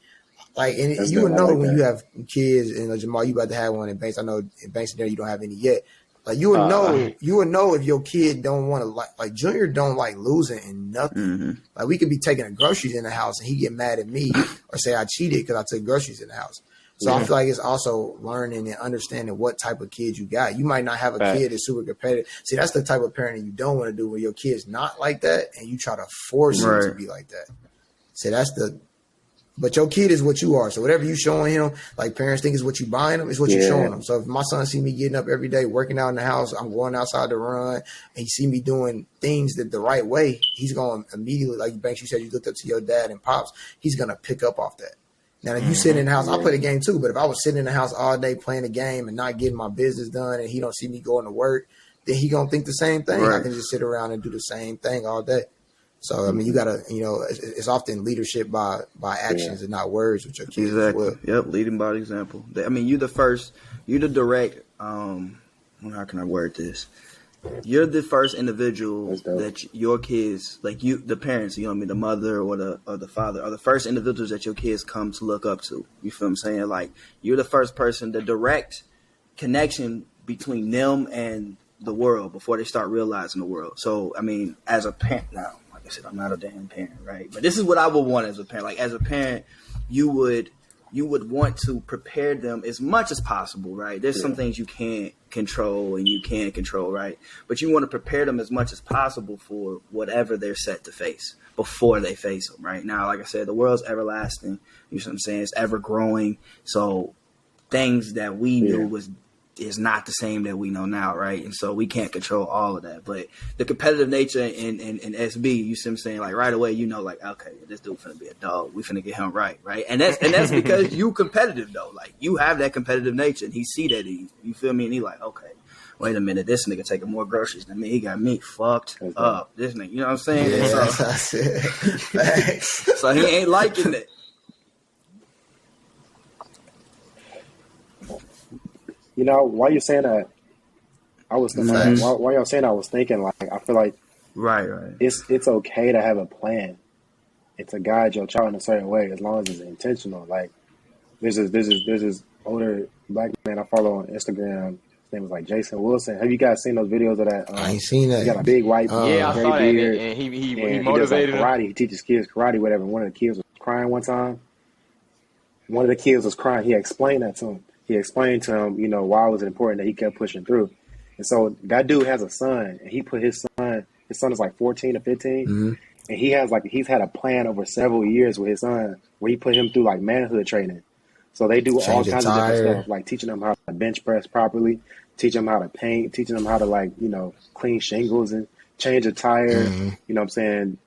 would know when you have kids, and Jamal, you about to have one in Banks. I know in Banks and there you don't have any yet. Like you would know if your kid don't want to like Junior don't like losing and nothing. Mm-hmm. Like we could be taking the groceries in the house and he get mad at me or say I cheated because I took groceries in the house. So I feel like it's also learning and understanding what type of kid you got. You might not have a kid that's super competitive. See, that's the type of parenting you don't want to do where your kid's not like that and you try to force him to be like that. So but your kid is what you are. So whatever you showing him, like parents think is what you buying him, is what you showing him. So if my son see me getting up every day, working out in the house, I'm going outside to run, and he see me doing things the right way, he's going to immediately, like Banks, you said you looked up to your dad and pops, he's going to pick up off that. Now, if you sit in the house, I play the game too, but if I was sitting in the house all day playing the game and not getting my business done and he don't see me going to work, then he going to think the same thing. I can just sit around and do the same thing all day. So, I mean, you got to, it's often leadership by actions and not words with your kids. Exactly. As well. Yep. Leading by example. I mean, you're the direct, how can I word this? You're the first individual that your kids, like the parents, the mother or the father, are the first individuals that your kids come to look up to. You feel what I'm saying? Like, you're the first person, the direct connection between them and the world before they start realizing the world. So, I mean, as a parent now, like I said, I'm not a damn parent, right? But this is what I would want as a parent. Like, as a parent, you would want to prepare them as much as possible, right? There's some things you can't control and you can control, right? But you want to prepare them as much as possible for whatever they're set to face before they face them, right? Now, like I said, the world's everlasting. You know what I'm saying? It's ever growing. So things that we knew is not the same that we know now, right? And so we can't control all of that. But the competitive nature in SB, you see what I'm saying? Like right away, like, okay, this dude finna be a dog. We finna get him right? And that's because you competitive though. Like you have that competitive nature, and he see that you feel me? And he like, okay, wait a minute, this nigga taking more groceries than me. He got me fucked up. This nigga, you know what I'm saying? Yeah, that's what I said. Thanks. So he ain't liking it. While you're saying that, I was thinking, while y'all saying that, I was thinking, like, I feel like it's okay to have a plan and to guide your child in a certain way as long as it's intentional. Like, there's this older black man I follow on Instagram. His name is like Jason Wilson. Have you guys seen those videos of that? I ain't seen that. He got a big white I saw that, beard, and he he motivated does like karate. He teaches kids karate, whatever. One of the kids was crying one time. One of the kids was crying. He explained that to him. He explained to him, why it was important that he kept pushing through. And so that dude has a son, and he put his son is like 14 or 15, and he's had a plan over several years with his son where he put him through like manhood training. So they do all kinds of different stuff, like teaching them how to bench press properly, teaching them how to paint, teaching them how to clean shingles and change a tire. You know what I'm saying?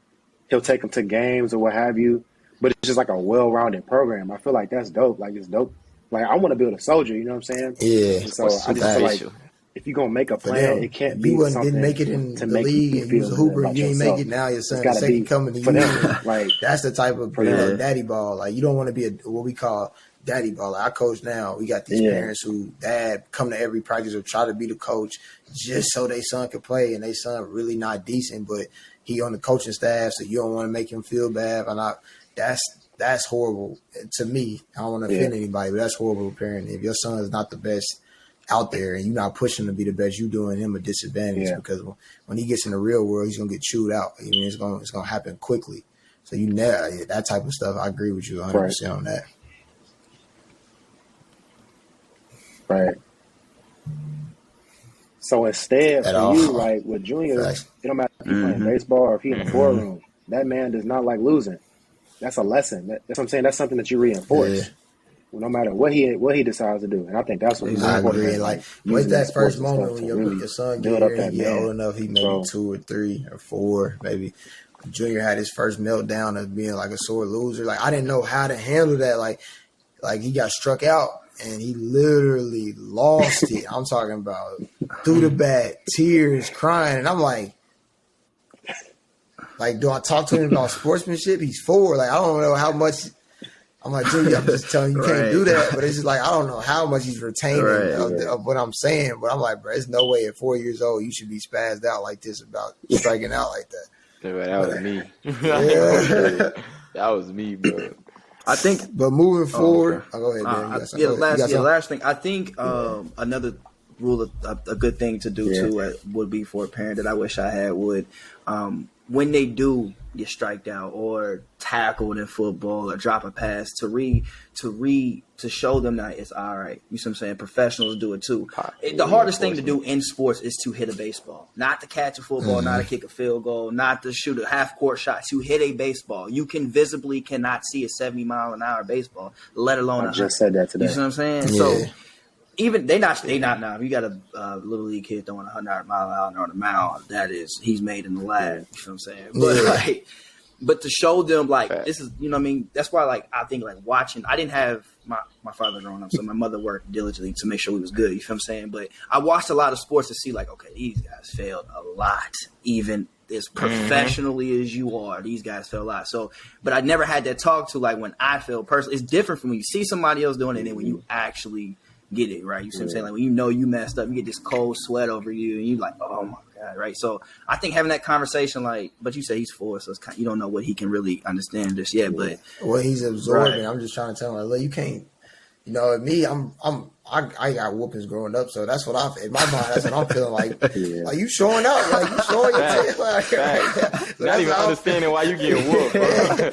He'll take them to games or what have you, but it's just like a well-rounded program. I feel like that's dope. Like it's dope. Like, I want to build a soldier, you know what I'm saying? Yeah. And so I just feel like if you're going to make a plan, it can't be something didn't make it in to the make league you and you was a hooper, you ain't make it, now your son is second coming to you. Like, that's the type of daddy ball. Like, you don't want to be what we call daddy ball. Like, I coach now. We got these parents who dad come to every practice or try to be the coach just so their son can play, and their son really not decent, but he on the coaching staff, so you don't want to make him feel bad. That's horrible to me. I don't want to offend anybody, but that's horrible parenting. If your son is not the best out there and you're not pushing him to be the best, you're doing him a disadvantage because when he gets in the real world, he's gonna get chewed out. I mean, it's gonna happen quickly. So that type of stuff. I agree with you 100% on that. Right. So instead, for you, like with Junior, it don't matter if he's playing baseball or if he's in the boardroom. That man does not like losing. That's a lesson. That's what I'm saying. That's something that you reinforce. No matter what he decides to do, and I think that's what I agree. Like, what's that first moment when your son get here and get old enough? He maybe 2 or 3 or 4, maybe. Junior had his first meltdown of being like a sore loser. Like, I didn't know how to handle that. Like he got struck out and he literally lost it. I'm talking about through the bat, tears, crying, and I'm like, Like, do I talk to him about sportsmanship? He's 4. Like, I don't know how much. I'm like, Junior, I'm just telling you, you can't do that. But it's just like, I don't know how much he's retaining of what I'm saying. But I'm like, bro, there's no way at 4 years old you should be spazzed out like this about striking out like that. Yeah, that was me. That was me, bro. I think. But moving forward, go ahead, Dan. Last thing. I think another rule, a good thing to do too would be for a parent that I wish I had would, when they do get striked out or tackled in football or drop a pass, to show them that it's all right. You see what I'm saying? Professionals do it too. The hardest thing to do in sports is to hit a baseball, not to catch a football, not to kick a field goal, not to shoot a half-court shot. To hit a baseball, you cannot see a 70-mile-an-hour baseball, let alone. I just said that today. You see what I'm saying? Yeah. So even they not now. If you got a little league kid throwing 100 mile an hour on the mound, he's made in the lab. You know what I'm saying? But but to show them this is, you know what I mean. That's why I think watching. I didn't have my father growing up, so my mother worked diligently to make sure he was good. You feel what I'm saying? But I watched a lot of sports to see okay, these guys failed a lot, even as professionally as you are. These guys fail a lot. So, but I never had that talk to when I failed personally. It's different from when you see somebody else doing it, and then when you actually get it right. You see what I'm saying? When you messed up, you get this cold sweat over you, and you're like, oh my God, right? So I think having that conversation, but you say he's 4, so it's you don't know what he can really understand just yet. But what he's absorbing, I'm just trying to tell him, look, you can't. Me, I got whoopings growing up, so that's what in my mind, that's what I'm feeling like. Like you showing out, like you showing your tail. So not even understanding why you get whooped, bro.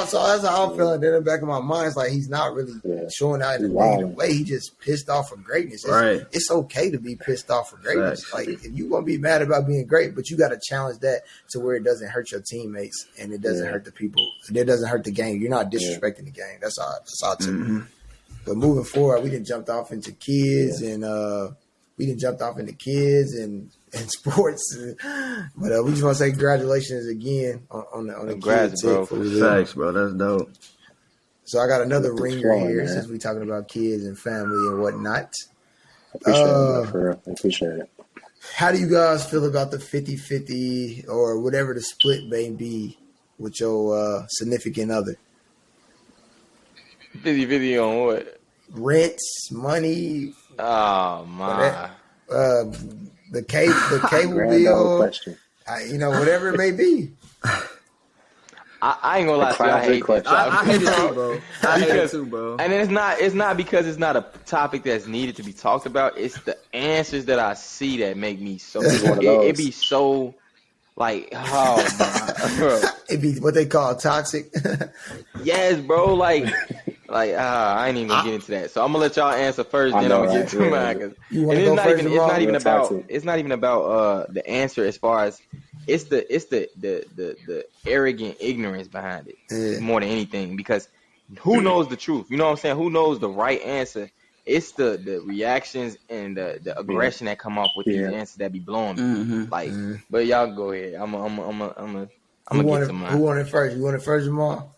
So that's how I'm feeling. Then in the back of my mind, it's like he's not really showing out in a negative way. He just pissed off for greatness. It's okay to be pissed off for greatness. Like if you want to be mad about being great, but you got to challenge that to where it doesn't hurt your teammates and it doesn't hurt the people. It doesn't hurt the game. You're not disrespecting the game. That's all to me. But moving forward, we done jumped off into kids and sports. But we just want to say congratulations again on the Congrats, kids. Bro. Thanks, bro. That's dope. So I got another ringer here since we talking about kids and family and whatnot. Appreciate it, for real. I appreciate it. How do you guys feel about the 50-50 or whatever the split may be with your significant other? 50-50 on what? Rents, money. Oh my! The cable bill. Whatever it may be. I ain't gonna lie to you. I hate that. I hate it too, bro. I hate it too, bro. And it's not because it's not a topic that's needed to be talked about. It's the answers that I see that make me so. It be so. Oh my, bro. It be what they call toxic. Yes, bro. I ain't even gonna get into that. So I'm gonna let y'all answer first, then I'm gonna get to mine. It's not even about the answer as far as it's the arrogant ignorance behind it more than anything. Because who knows the truth? You know what I'm saying? Who knows the right answer? It's the reactions and the aggression that come off with these answers that be blowing me. But y'all go ahead. I'm gonna get to mine. Who wanted first? You wanted first, Jamal?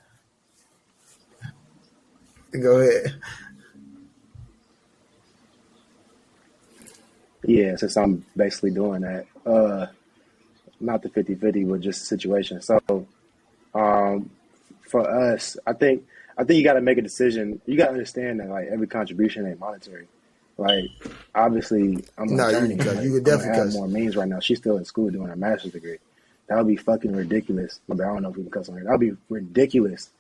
Go ahead. Yeah, since I'm basically doing that, not the 50-50, but just the situation. So, for us, I think you got to make a decision. You got to understand that every contribution ain't monetary. Obviously, I'm an attorney. You would definitely have more means right now. She's still in school doing her master's degree. That would be fucking ridiculous. I don't know if we can cuss on here. That would be ridiculous.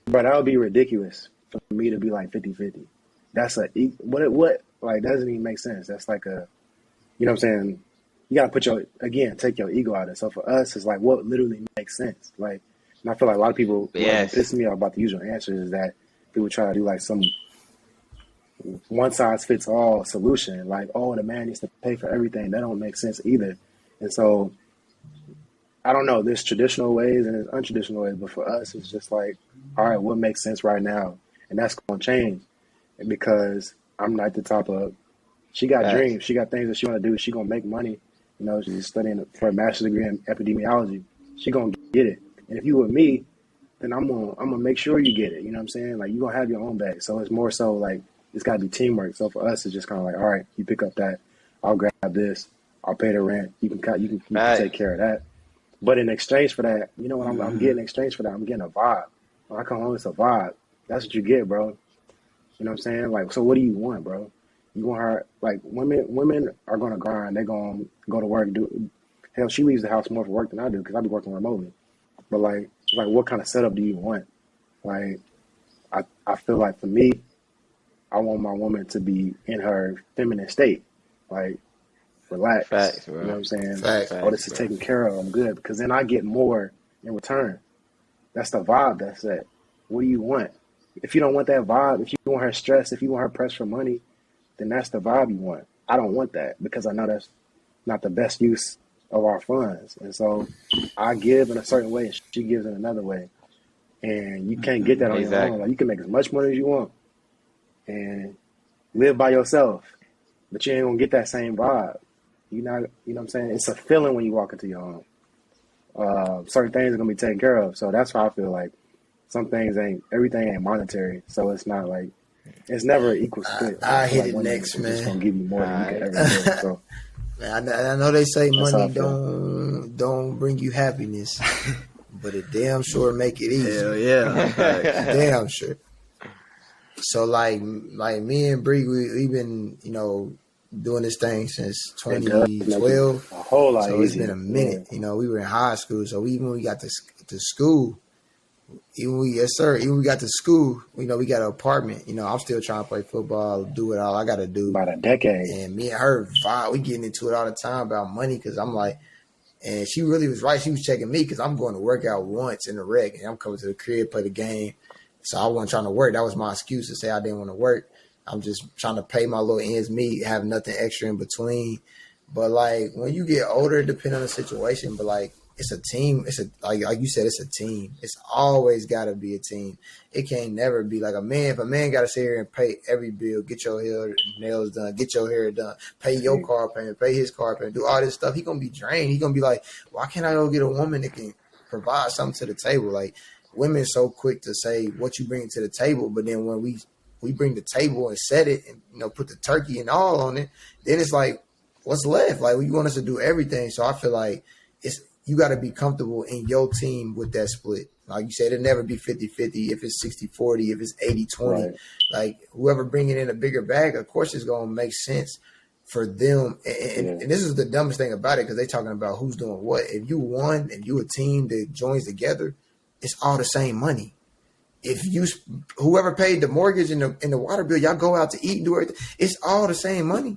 But that would be ridiculous for me to be 50-50. That's what doesn't even make sense. That's you know what I'm saying? You got to take your ego out of it. So for us, it's what literally makes sense. And I feel like a lot of people, what pisses me off about the usual answer is that people try to do some one size fits all solution. The man needs to pay for everything. That don't make sense either. And so I don't know. There's traditional ways and there's untraditional ways, but for us, it's just all right, what makes sense right now? And that's going to change because I'm not at the top of. She got dreams. She got things that she want to do. She going to make money. She's studying for a master's degree in epidemiology. She going to get it. And if you with me, then I'm gonna make sure you get it. You know what I'm saying? You're going to have your own bag. So it's more so it's got to be teamwork. So for us, it's just kind of all right, you pick up that. I'll grab this. I'll pay the rent. You can take care of that. But in exchange for that, you know what I'm getting in exchange for that? I'm getting a vibe. When I come home, it's a vibe. That's what you get, bro. You know what I'm saying? Like, so what do you want, bro? You want her, like, women are going to grind. They're going to go to work. Hell, she leaves the house more for work than I do because I be working remotely. But, like, what kind of setup do you want? Like, I feel like for me, I want my woman to be in her feminine state. Like, relax. Facts, bro. You know what I'm saying? Facts, Oh, this is taken care of. I'm good. Because then I get more in return. That's the vibe that's it. What do you want? If you don't want that vibe, if you want her stressed, if you want her pressed for money, then that's the vibe you want. I don't want that because I know that's not the best use of our funds. And so I give in a certain way and she gives in another way. And you can't get that on your own. Like, you can make as much money as you want and live by yourself, but you ain't gonna get that same vibe. You know what I'm saying? It's a feeling when you walk into your home. Certain things are gonna be taken care of. So that's why I feel like everything ain't monetary. So it's not like, it's never an equal split. I hit it next, man. It's gonna give you more than you can ever give. So man, I know they say money don't bring you happiness, but it damn sure make it easy. Hell yeah. Damn sure. So like me and Bree, we've been, doing this thing since 2012. A whole lot so it's easier. been a minute. We were in high school, so even when we got to school, even we got to school, we got an apartment. I'm still trying to play football, do it all I got to do. About a decade. And me and her vibe, we getting into it all the time about money because I'm like, and she really was right. She was checking me because I'm going to work out once in the rec, and I'm coming to the crib, play the game. So I wasn't trying to work. That was my excuse to say I didn't want to work. I'm just trying to pay my little ends meet, have nothing extra in between. But like when you get older, depending on the situation, but like it's a team. It's like you said, it's a team. It's always got to be a team. It can't never be like a man. If a man got to sit here and pay every bill, get your nails done, get your hair done, pay your car payment, pay his car payment, do all this stuff, he gonna be drained. He gonna be like, why can't I go get a woman that can provide something to the table? Like women so quick to say what you bring to the table, but then when we bring the table and set it and put the turkey and all on it, then it's like, what's left? Like you want us to do everything. So I feel like you got to be comfortable in your team with that split. Like you said, it'll never be 50-50 if it's 60-40, if it's 80-20. Right. Like whoever bringing in a bigger bag, of course it's going to make sense for them. And this is the dumbest thing about it because they're talking about who's doing what. If you won and you a team that joins together, it's all the same money. If whoever paid the mortgage and the water bill, y'all go out to eat and do everything. It's all the same money.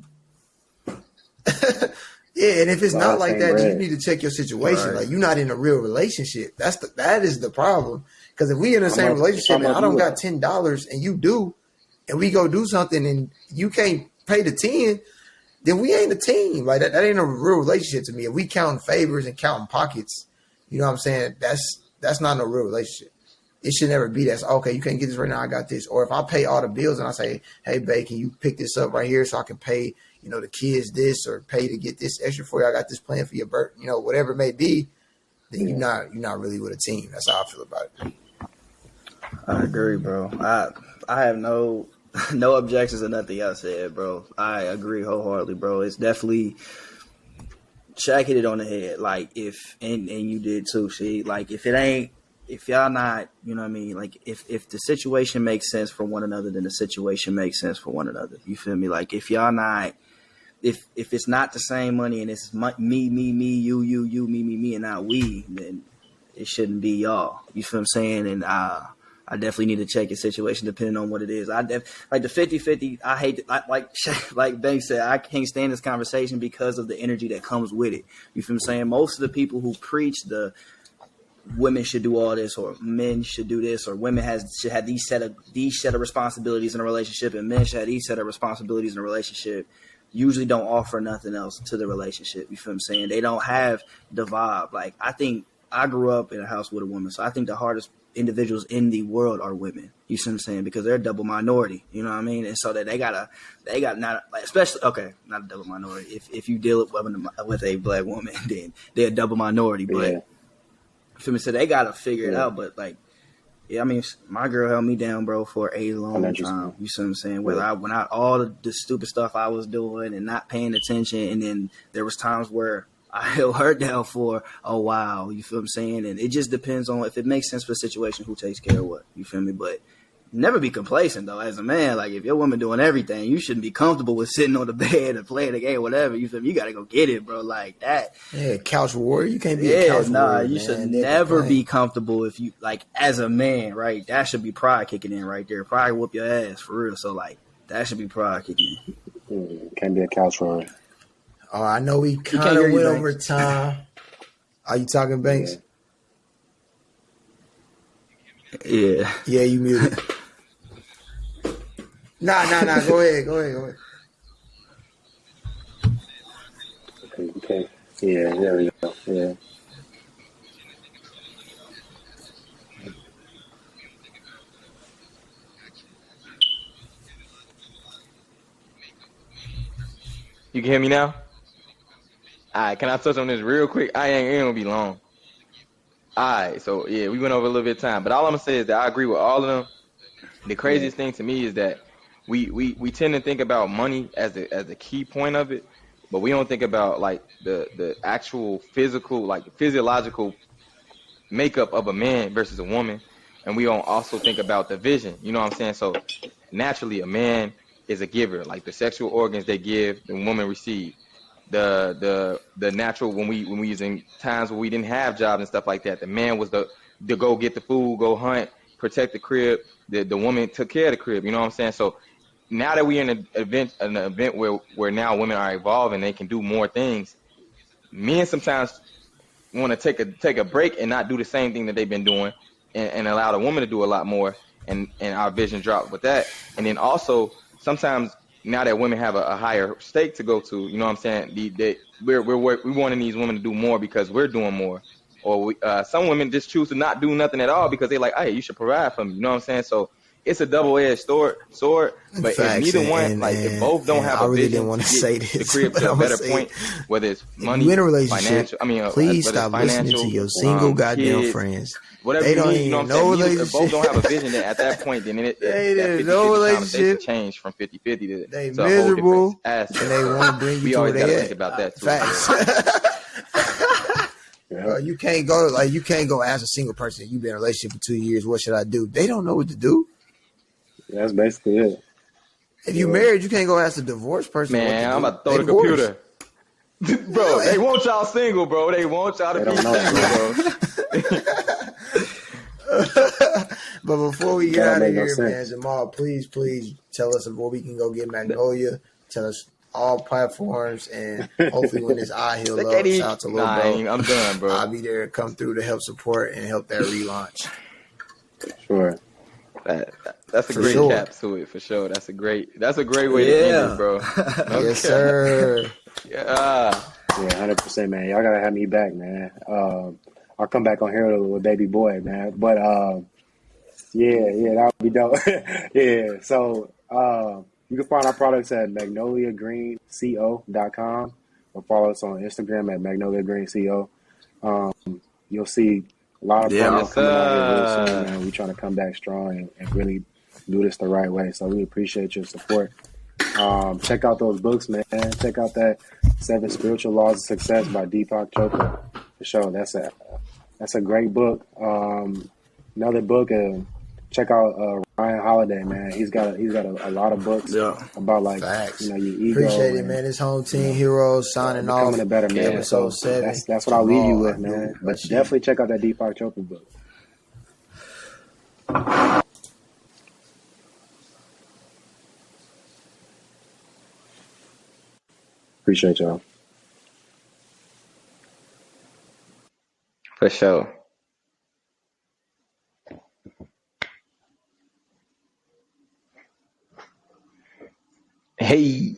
Yeah, and if it's not like that, then you need to check your situation. Right. Like you're not in a real relationship. That is the problem. Because if we in the same relationship and I don't got $10 and you do, and we go do something and you can't pay the 10, then we ain't a team. Like that ain't a real relationship to me. If we counting favors and counting pockets, you know what I'm saying? That's not no real relationship. It should never be that. Okay, you can't get this right now. I got this. Or if I pay all the bills and I say, hey, babe, can you pick this up right here so I can pay, the kids this or pay to get this extra for you? I got this plan for your birthday, whatever it may be. Then you're not really with a team. That's how I feel about it. I agree, bro. I have no objections to nothing y'all said, bro. I agree wholeheartedly, bro. It's definitely Shaq hit it on the head. Like and you did too, she. Like if y'all not, you know what I mean? Like if the situation makes sense for one another, then the situation makes sense for one another. You feel me? Like if y'all not, if it's not the same money and it's me, you, me, and not we, then it shouldn't be y'all. You feel what I'm saying? And I definitely need to check your situation depending on what it is. Like the 50-50, I hate it. Like Banks said, I can't stand this conversation because of the energy that comes with it. You feel what I'm saying? Most of the people who preach the women should do all this or men should do this or women should have these set of responsibilities in a relationship and men should have these set of responsibilities in a relationship usually don't offer nothing else to the relationship. You feel what I'm saying? They don't have the vibe. Like I think I grew up in a house with a woman, so I think the hardest individuals in the world are women. You see what I'm saying? Because they're a double minority. You know what I mean? And so that they got not like, especially not a double minority. If you deal with a black woman, then they're a double minority. But you feel me? So they gotta figure it out. But like, yeah, I mean, my girl held me down, bro, for a long time. You see what I'm saying? Whether all the stupid stuff I was doing and not paying attention, and then there was times where I held her down for a while. You feel what I'm saying? And it just depends on if it makes sense for the situation, who takes care of what. You feel me? But never be complacent though. As a man, like if your woman doing everything, you shouldn't be comfortable with sitting on the bed and playing the game, whatever. You feel me? You gotta go get it, bro. Like that. Yeah, couch warrior. You can't be a couch warrior. You should never be comfortable if you like as a man, right? That should be pride kicking in right there. Pride whoop your ass for real. So like that should be pride kicking in. Can't be a couch warrior. Oh, I know we kind of went over time. Are you talking, Banks? Yeah. Yeah, you muted. Nah. Go ahead. Okay. Yeah, there we go. Yeah. You can hear me now? All right, can I touch on this real quick? I ain't gonna be long. All right, so yeah, we went over a little bit of time, but all I'm gonna say is that I agree with all of them. The craziest thing to me is that we tend to think about money as the key point of it, but we don't think about like the actual physical, like the physiological makeup of a man versus a woman, and we don't also think about the vision. You know what I'm saying? So naturally, a man is a giver. Like the sexual organs they give, the woman receive. The natural when we using times where we didn't have jobs and stuff like that, the man was the go get the food, go hunt, protect the crib. The woman took care of the crib. You know what I'm saying? So now that we're in an event where now women are evolving, they can do more things. Men sometimes want to take a break and not do the same thing that they've been doing, and allow the woman to do a lot more, and our vision dropped with that. And then also sometimes now that women have a higher stake to go to, you know what I'm saying? We're wanting these women to do more because we're doing more, or some women just choose to not do nothing at all because they're like, hey, you should provide for me. You know what I'm saying? So it's a double-edged sword. But Facts, if neither one, if both don't have a vision to get the crib to a better point, whether it's money, you in a relationship, financial, please stop listening to your single goddamn kids, friends. whatever they you don't need, you know what I'm saying? If both don't have a vision, then at that point, then that 50-50 conversation changed from 50-50 they to miserable, a whole different aspect. and they want to bring you we to always where got to they think about that too. Facts. You can't go ask a single person, you've been in a relationship for 2 years, what should I do? They don't know what to do. That's basically it. If you married, you can't go ask a divorced person. Man, I'm about to throw the divorced. computer. Bro, they want y'all single, bro. They want y'all to be single, bro. But before we get out of here, man, Jamal, please tell us where we can go get Magnolia. Tell us all platforms, and hopefully when this eye heal up, shout out to Lil Bro. I'm done, bro. I'll be there to come through to help support and help that relaunch. Sure. That's a great cap to it for sure. That's a great way to end it, bro. Okay. Yes, sir. Yeah, 100%, man. Y'all gotta have me back, man. I'll come back on here with baby boy, man. But that would be dope. Yeah. So you can find our products at magnoliagreenco.com, or follow us on Instagram at Magnolia Green Co. You'll see a lot of products coming out here real soon, man. We're trying to come back strong and really do this the right way. So we appreciate your support. Check out those books, man. Check out that 7 Spiritual Laws of Success by Deepak Chopra. For sure, that's a great book. Another book, check out Ryan Holiday, man. He's got a lot of books about like facts. Your ego. Appreciate it, man. This home team heroes signing off. Becoming a better man. Episode 7. That's what I'll leave you with, man. But definitely check out that Deepak Chopra book. Appreciate y'all. for sure. Hey.